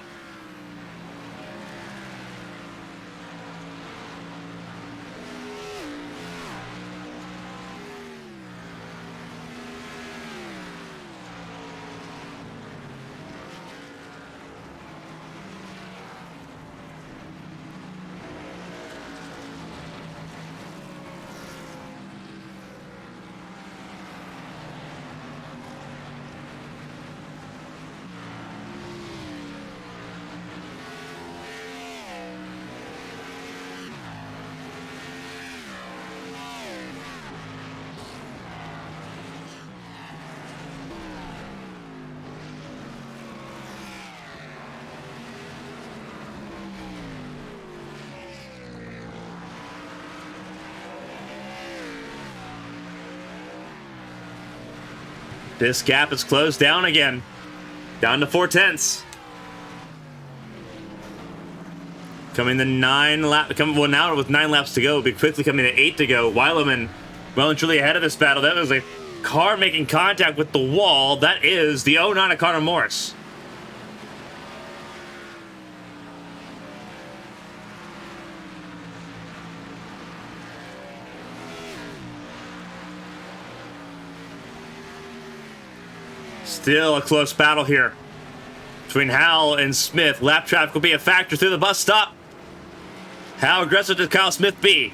S1: This gap is closed down again. Down to 4/10. Coming to 9 laps. Well, now with 9 laps to go, we'll be quickly coming to 8 to go. Weileman well and truly ahead of this battle. That was a car making contact with the wall. That is the 09 of Connor Morris. Still a close battle here between Howell and Smith. Lap traffic will be a factor through the bus stop. How aggressive does Kyle Smith be?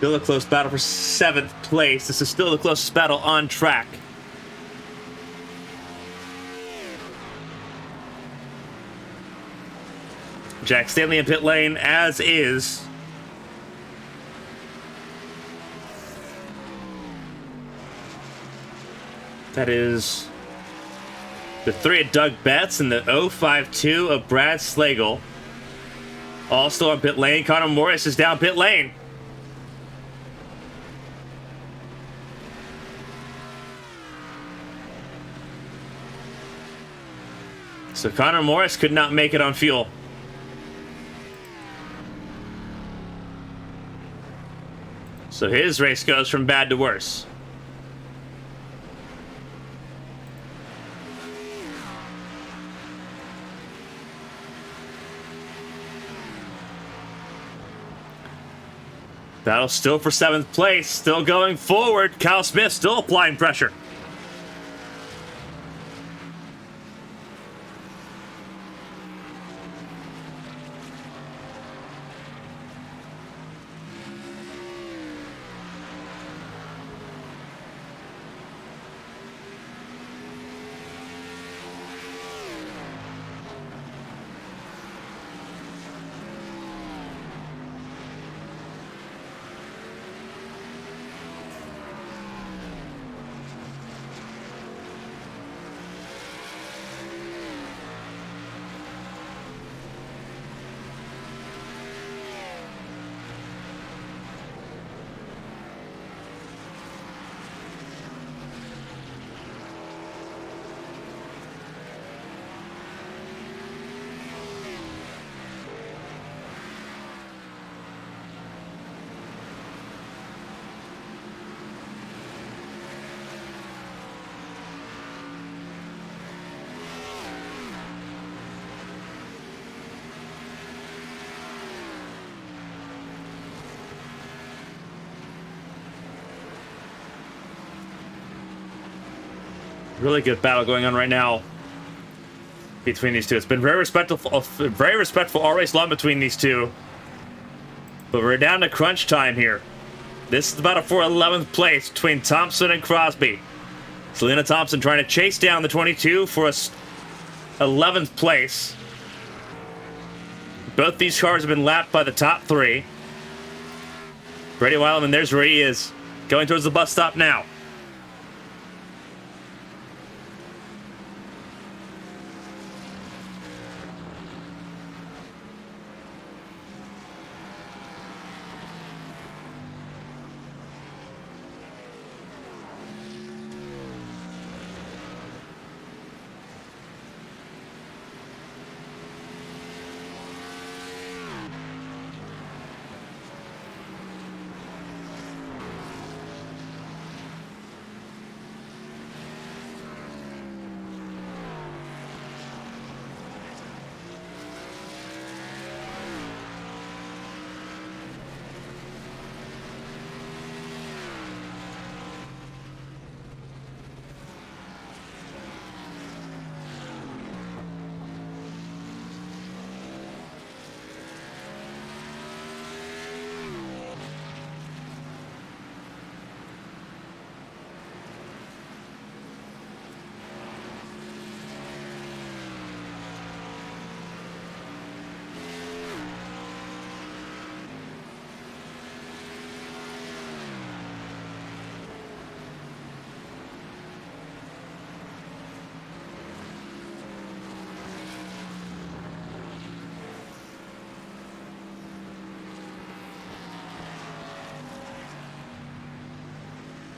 S1: Still a close battle for 7th place. This is still the closest battle on track. Jack Stanley in pit lane, as is that is the 3 of Doug Betts and the 052 of Brad Slagle. All still on pit lane. Connor Morris is down pit lane. So Connor Morris could not make it on fuel. So his race goes from bad to worse. Battle still for 7th place, still going forward. Kyle Smith still applying pressure. Really good battle going on right now between these two. It's been very respectful all race long between these two. But we're down to crunch time here. This is the battle for 11th place between Thompson and Crosby. Selena Thompson trying to chase down the 22 for a 11th place. Both these cars have been lapped by the top three. Brady Wildman, there's where he is. Going towards the bus stop now.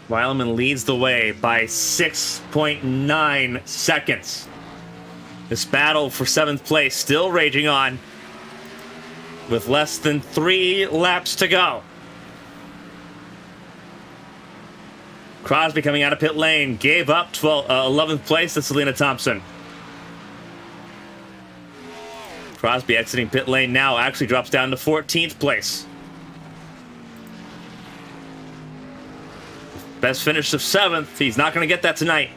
S1: Wildman leads the way by 6.9 seconds. This battle for 7th place still raging on with less than 3 laps to go. Crosby coming out of pit lane gave up 11th place to Selena Thompson. Crosby exiting pit lane now actually drops down to 14th place. Best finish of 7th. He's not going to get that tonight.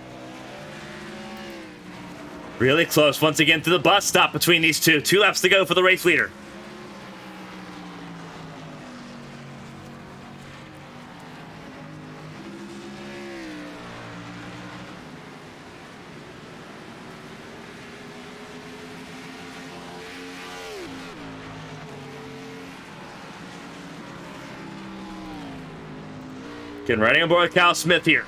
S1: Really close once again to the bus stop between these two. 2 laps to go for the race leader. Getting ready on board with Cal Smith here.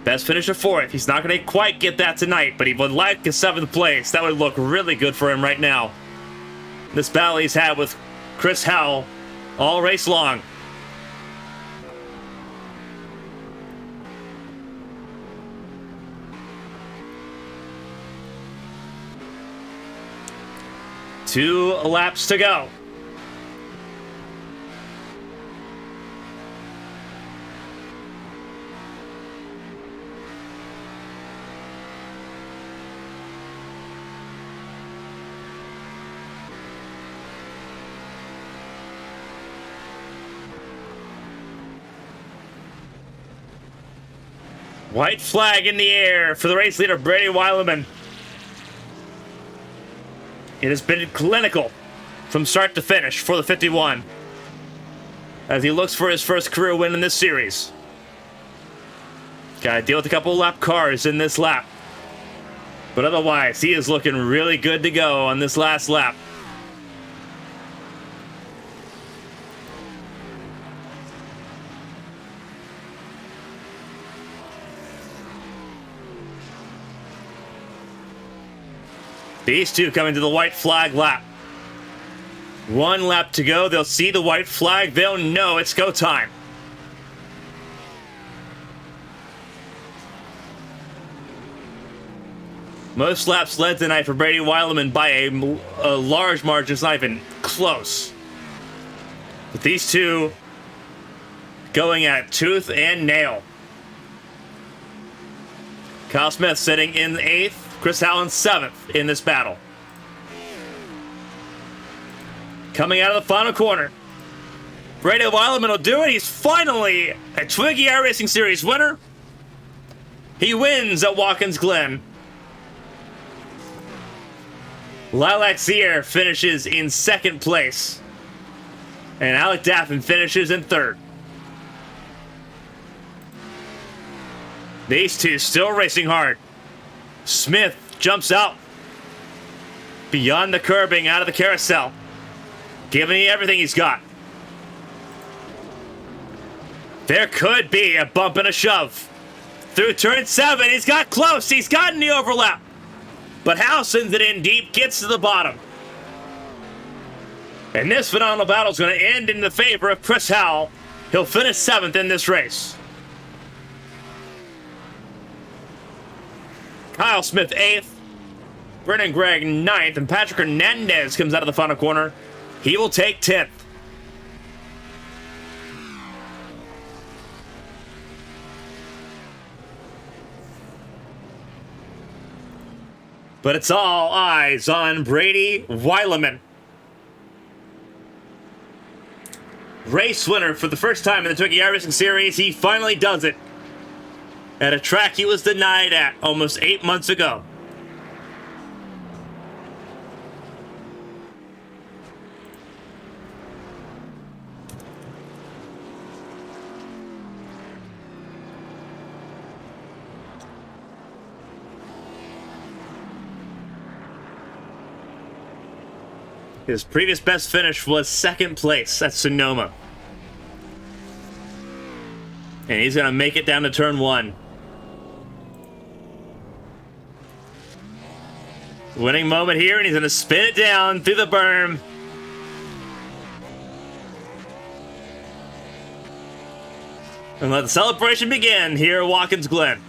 S1: Best finish of 4th. He's not going to quite get that tonight, but he would like a 7th place. That would look really good for him right now. This battle he's had with Chris Howell all race long. Two laps to go. White flag in the air for the race leader, Brady Wildman. It has been clinical from start to finish for the 51 as he looks for his first career win in this series. Got to deal with a couple of lap cars in this lap. But otherwise, he is looking really good to go on this last lap. These two coming to the white flag lap. 1 lap to go. They'll see the white flag. They'll know it's go time. Most laps led tonight for Brady Wildman by a large margin. It's not even close. But these two going at tooth and nail. Kyle Smith sitting in 8th. Chris Allen 7th in this battle. Coming out of the final corner. Brady Wildman will do it. He's finally a TWIGI iRacing Series winner. He wins at Watkins Glen. Lilac Sear finishes in second place. And Alec Daffin finishes in third. These two still racing hard. Smith jumps out beyond the curbing, out of the carousel, giving you everything he's got. There could be a bump and a shove. Through turn 7, he's got close. He's gotten the overlap. But Howe sends it in deep, gets to the bottom. And this phenomenal battle is going to end in the favor of Chris Howell. He'll finish 7th in this race. Kyle Smith 8th. Brennan Gregg 9th. And Patrick Hernandez comes out of the final corner. He will take 10th. But it's all eyes on Brady Weileman. Race winner for the first time in the TWIGI iRacing series. He finally does it at a track he was denied at almost 8 months ago. His previous best finish was second place at Sonoma. And he's going to make it down to turn 1. Winning moment here, and he's going to spin it down through the berm. And let the celebration begin here at Watkins Glen.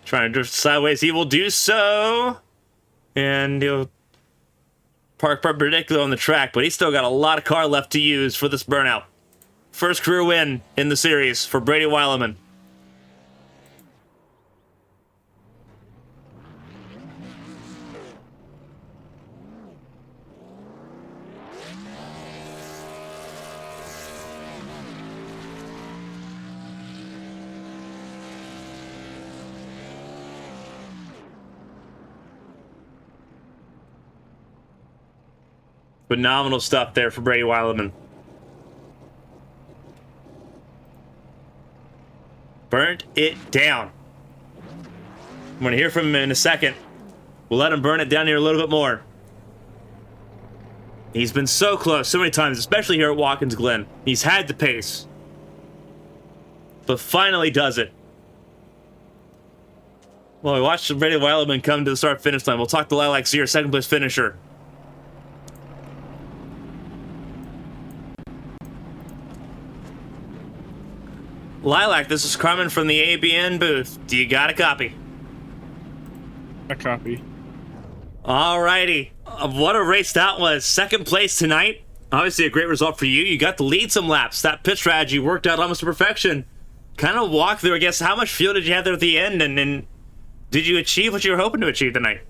S1: Trying to drift sideways, he will do so. And he'll park perpendicular on the track, but he's still got a lot of car left to use for this burnout. First career win in the series for Brady Weileman. Phenomenal stuff there for Brady Weileman. Burnt it down. I'm going to hear from him in a second. We'll let him burn it down here a little bit more. He's been so close so many times, especially here at Watkins Glen. He's had the pace, but finally does it. Well, we watched Brady Weileman come to the start-finish line. We'll talk to Lilac Sear, second-place finisher. Lilac, this is Carmen from the ABN booth. Do you got a copy?
S2: A copy.
S1: Alrighty. What a race that was. Second place tonight. Obviously a great result for you. You got to lead some laps. That pit strategy worked out almost to perfection. Kind of walk through, I guess, how much fuel did you have there at the end? And did you achieve what you were hoping to achieve tonight?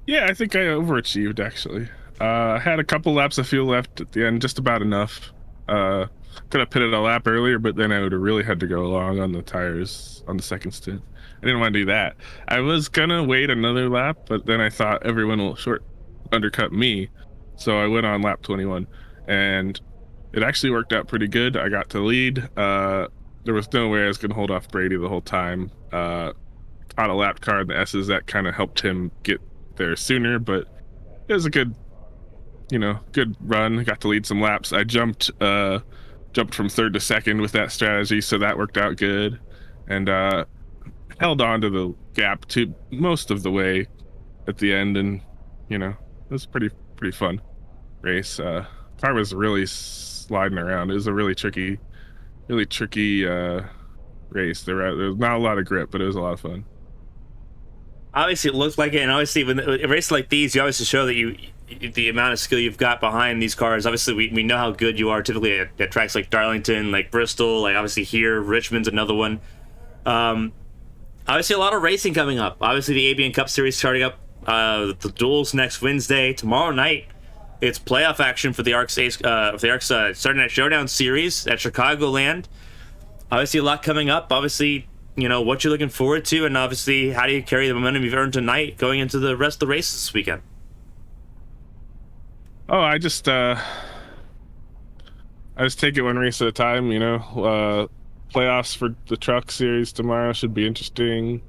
S2: Yeah, I think I overachieved, actually. I had a couple laps of fuel left at the end, just about enough. Could have pitted a lap earlier, but then I would have really had to go long on the tires on the second stint. I didn't want to do that. I was gonna wait another lap, but then I thought everyone will undercut me, so I went on lap 21, and it actually worked out pretty good. I got to lead. There was no way I was gonna hold off Brady the whole time. Caught a lap car in the S's that kind of helped him get there sooner, but it was a good run. I got to lead some laps. I jumped from third to second with that strategy, so that worked out good, and held on to the gap to most of the way at the end, and it was pretty fun race. Car was really sliding around. It was a really tricky race. There was not a lot of grip, but it was a lot of fun.
S1: Obviously, it looked like it, and obviously, when a race like these, you obviously show that you the amount of skill you've got behind these cars. Obviously, we know how good you are typically at tracks like Darlington, like Bristol, like obviously here, Richmond's another one. Obviously, a lot of racing coming up. Obviously, the ABN Cup Series starting up. The duels next Wednesday. Tomorrow night, it's playoff action for the ARC's Saturday Night Showdown Series at Chicagoland. Obviously, a lot coming up. Obviously, what you're looking forward to, and obviously, how do you carry the momentum you've earned tonight going into the rest of the races this weekend?
S2: Oh, I just take it one race at a time. Playoffs for the truck series tomorrow should be interesting.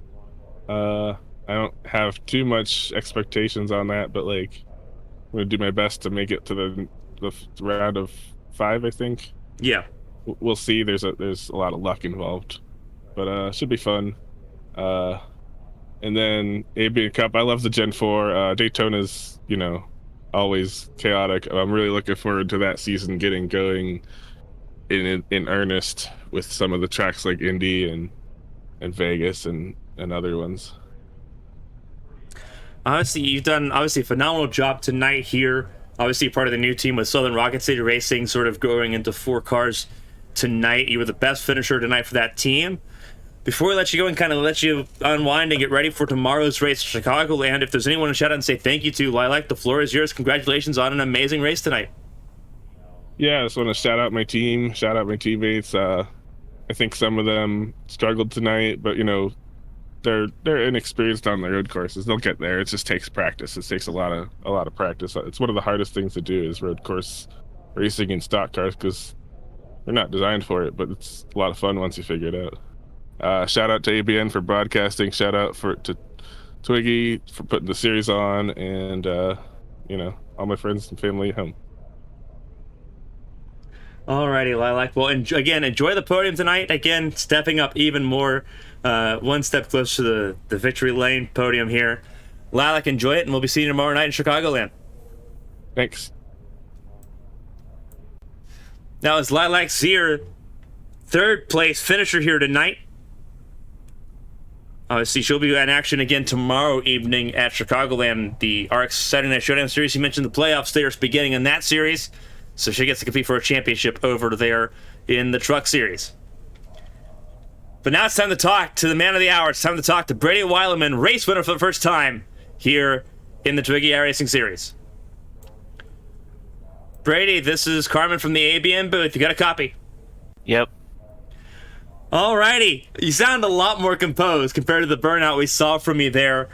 S2: I don't have too much expectations on that, but I'm gonna do my best to make it to the round of 5. I think.
S1: Yeah.
S2: We'll see. There's a lot of luck involved, but should be fun. And then ABN Cup. I love the Gen 4. Daytona's always chaotic. I'm really looking forward to that season getting going in earnest with some of the tracks like Indy and Vegas and other ones.
S1: Honestly, you've done a phenomenal job tonight here. Obviously, part of the new team with Southern Rocket City Racing, sort of going into 4 cars tonight. You were the best finisher tonight for that team. Before we let you go and kind of let you unwind and get ready for tomorrow's race, Chicagoland, if there's anyone to shout out and say thank you to, Lilac, the floor is yours. Congratulations on an amazing race tonight.
S2: Yeah, I just want to shout out my team, shout out my teammates. I think some of them struggled tonight, but they're inexperienced on the road courses. They'll get there. It just takes practice. It takes a lot of practice. It's one of the hardest things to do is road course racing in stock cars because they're not designed for it, but it's a lot of fun once you figure it out. Shout out to ABN for broadcasting. Shout out to TWIGI for putting the series on, and all my friends and family at home.
S1: Alrighty, Lilac. Well, again, enjoy the podium tonight. Again, stepping up even more, one step closer to the victory lane podium here. Lilac, enjoy it, and we'll be seeing you tomorrow night in Chicagoland.
S2: Thanks.
S1: Now, it's Lilac Zier, 3rd place finisher here tonight. Obviously, she'll be in action again tomorrow evening at Chicagoland, the ARC's Saturday Night Showdown Series. You mentioned the playoffs there is beginning in that series. So she gets to compete for a championship over there in the Truck Series. But now it's time to talk to the man of the hour. It's time to talk to Brady Weileman, race winner for the first time here in the TWIGI iRacing Series. Brady, this is Carmen from the ABN booth. You got a copy?
S3: Yep.
S1: Alrighty. You sound a lot more composed compared to the burnout we saw from you there.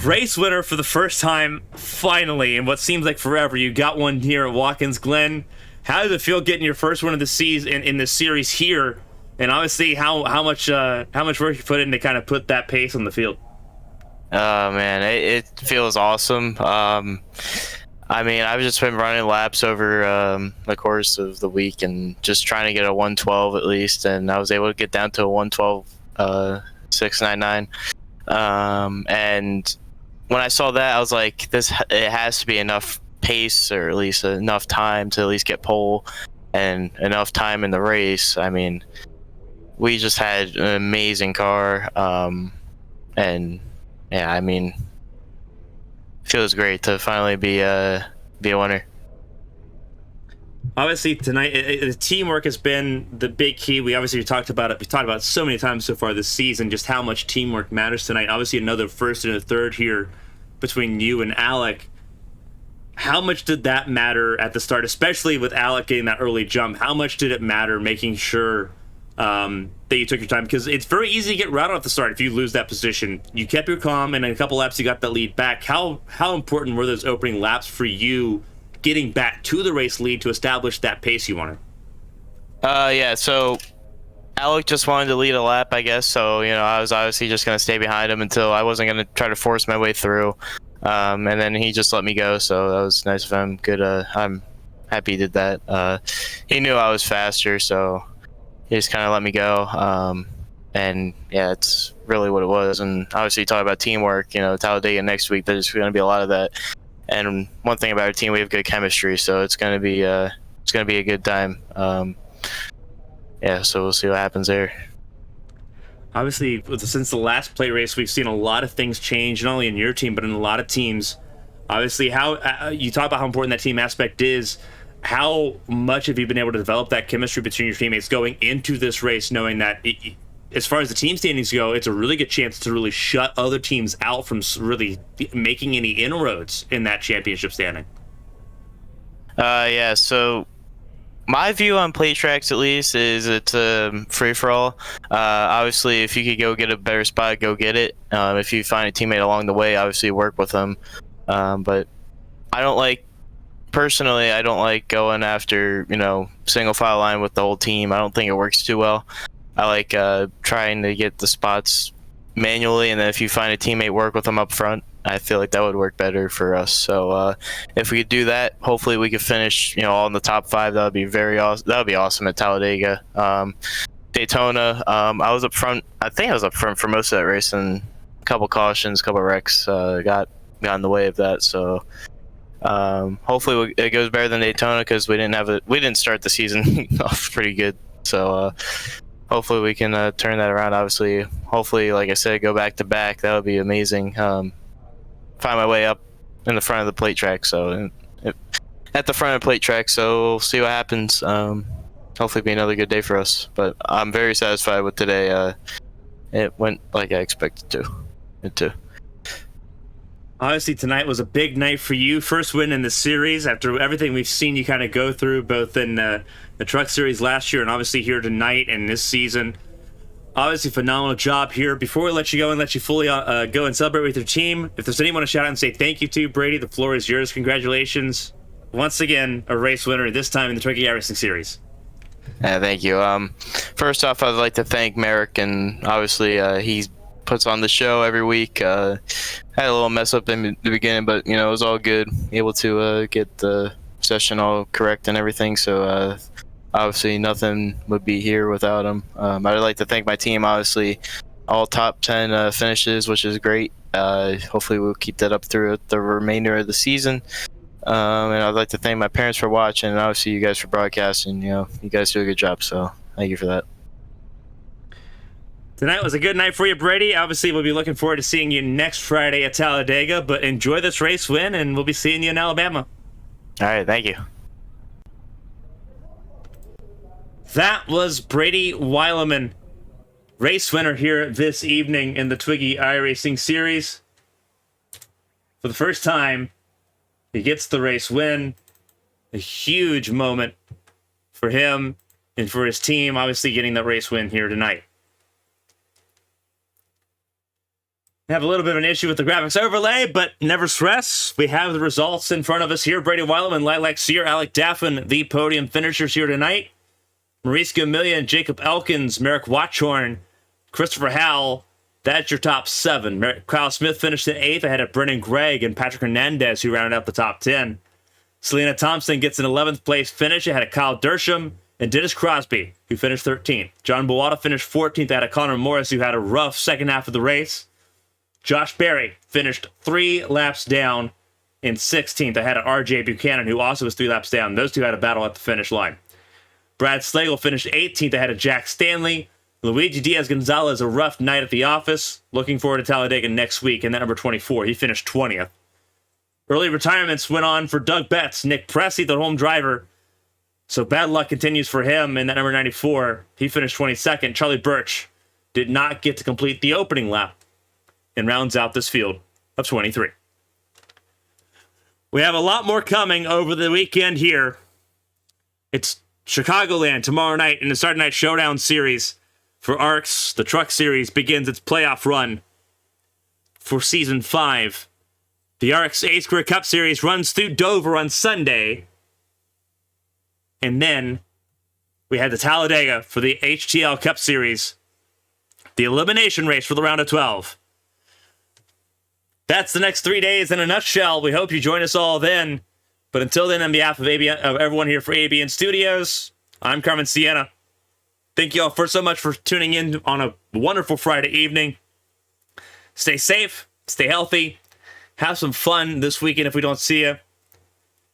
S1: Race winner for the first time, finally, in what seems like forever. You got one here at Watkins Glen. How does it feel getting your first one of the season in the series here? And obviously, how much work you put in to kind of put that pace on the field?
S3: Oh man, it feels awesome. I've just been running laps over the course of the week and just trying to get a 112 at least, and I was able to get down to a 112 699. And when I saw that, I was like, it has to be enough pace, or at least enough time to at least get pole and enough time in the race. I mean, we just had an amazing car. And yeah, I mean, feels great to finally be a winner.
S1: Obviously, tonight, the teamwork has been the big key. We talked about it. We've talked about it so many times so far this season, just how much teamwork matters tonight. Obviously, another first and a third here between you and Alec. How much did that matter at the start, especially with Alec getting that early jump? How much did it matter making sure that you took your time? Because it's very easy to get routed at the start if you lose that position. You kept your calm, and in a couple laps, you got that lead back. How important were those opening laps for you getting back to the race lead to establish that pace you wanted?
S3: Yeah, so Alec just wanted to lead a lap, I guess. So, I was obviously just going to stay behind him until I wasn't going to try to force my way through. And then he just let me go. So that was nice of him. Good. I'm happy he did that. He knew I was faster, so he just kind of let me go. And yeah, it's really what it was. And obviously, you talk about teamwork, Talladega next week, there's going to be a lot of that. And one thing about our team, we have good chemistry, so it's going to be a good time. Yeah, so we'll see what happens there. Obviously,
S1: since the last plate race, we've seen a lot of things change, not only in your team, but in a lot of teams. Obviously, how you talk about how important that team aspect is. How much have you been able to develop that chemistry between your teammates going into this race, knowing that as far as the team standings go, it's a really good chance to really shut other teams out from really making any inroads in that championship standing?
S3: Yeah, so my view on plate tracks, at least, is it's a free-for-all. Obviously, if you could go get a better spot, go get it. If you find a teammate along the way, obviously work with them. But I don't like going after, single file line with the whole team. I don't think it works too well. I like trying to get the spots manually, and then if you find a teammate, work with them up front. I feel like that would work better for us. So if we could do that, hopefully we could finish, all in the top 5. That would be very awesome. That would be awesome at Talladega. Daytona, I was up front. I think I was up front for most of that race, and a couple cautions, a couple wrecks got in the way of that. So hopefully it goes better than Daytona, because we didn't start the season off pretty good. So hopefully we can turn that around. Obviously, hopefully, like I said, go back to back. That would be amazing. Find my way up in the front of the plate track. So at the front of the plate track. So we'll see what happens. Hopefully, be another good day for us. But I'm very satisfied with today. It went like I expected it to.
S1: Obviously, tonight was a big night for you. First win in the series after everything we've seen you kind of go through, both in the Truck Series last year and obviously here tonight and this season. Obviously, phenomenal job here. Before we let you go and let you fully go and celebrate with your team, if there's anyone to shout out and say thank you to, Brady, the floor is yours. Congratulations. Once again, a race winner, this time in the TWIGI iRacing Series.
S3: Thank you. First off, I'd like to thank Merrick, and obviously he puts on the show every week. Had a little mess up in the beginning, but it was all good. Able to get the session all correct and everything. So obviously nothing would be here without him. I'd like to thank my team. Obviously, all top 10 finishes, which is great. Hopefully we'll keep that up through the remainder of the season. And I'd like to thank my parents for watching, and obviously you guys for broadcasting. You guys do a good job, so thank you for that.
S1: Tonight was a good night for you, Brady. Obviously, we'll be looking forward to seeing you next Friday at Talladega, but enjoy this race win, and we'll be seeing you in Alabama.
S3: All right, thank you.
S1: That was Brady Weileman, race winner here this evening in the TWIGI iRacing Series. For the first time, he gets the race win. A huge moment for him and for his team, obviously getting the race win here tonight. Have a little bit of an issue with the graphics overlay, but never stress. We have the results in front of us here. Brady Weileman, Lilac Sear, Alec Daffin, the podium finishers here tonight. Maurice Gamillion, Jacob Elkins, Merrick Watchorn, Christopher Howell. That's your top 7. Kyle Smith finished in 8th ahead of Brennan Gregg and Patrick Hernandez, who rounded out the top 10. Selena Thompson gets an 11th place finish ahead of Kyle Dersham and Dennis Crosby, who finished 13th. John Boada finished 14th ahead of Connor Morris, who had a rough second half of the race. Josh Berry finished 3 laps down in 16th ahead of RJ Buchanan, who also was 3 laps down. Those two had a battle at the finish line. Brad Slagle finished 18th ahead of Jack Stanley. Luigi Diaz-Gonzalez, a rough night at the office. Looking forward to Talladega next week. And that number 24, he finished 20th. Early retirements went on for Doug Betts, Nick Pressey, the home driver. So bad luck continues for him in that number 94. He finished 22nd. Charlie Birch did not get to complete the opening lap and rounds out this field of 23. We have a lot more coming over the weekend here. It's Chicagoland tomorrow night in the Saturday Night Showdown series for ARCS. The Truck Series begins its playoff run for Season 5. The ARCS Ace Career Cup Series runs through Dover on Sunday. And then we had the Talladega for the HTL Cup Series. The elimination race for the round of 12. That's the next 3 days in a nutshell. We hope you join us all then. But until then, on behalf of everyone here for ABN Studios, I'm Carmen Sienna. Thank you all so much for tuning in on a wonderful Friday evening. Stay safe, stay healthy, have some fun this weekend if we don't see you.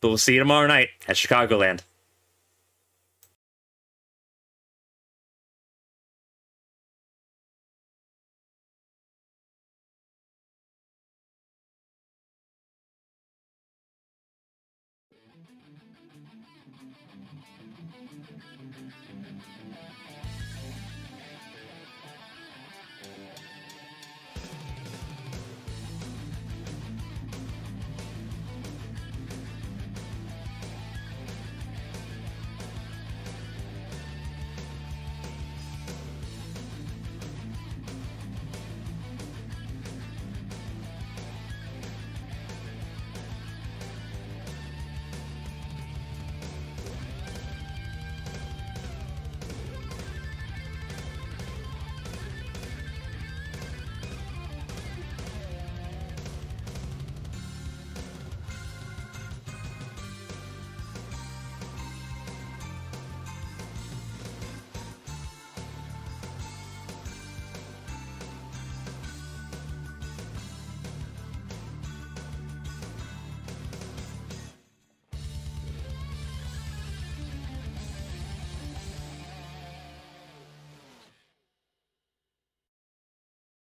S1: But we'll see you tomorrow night at Chicagoland.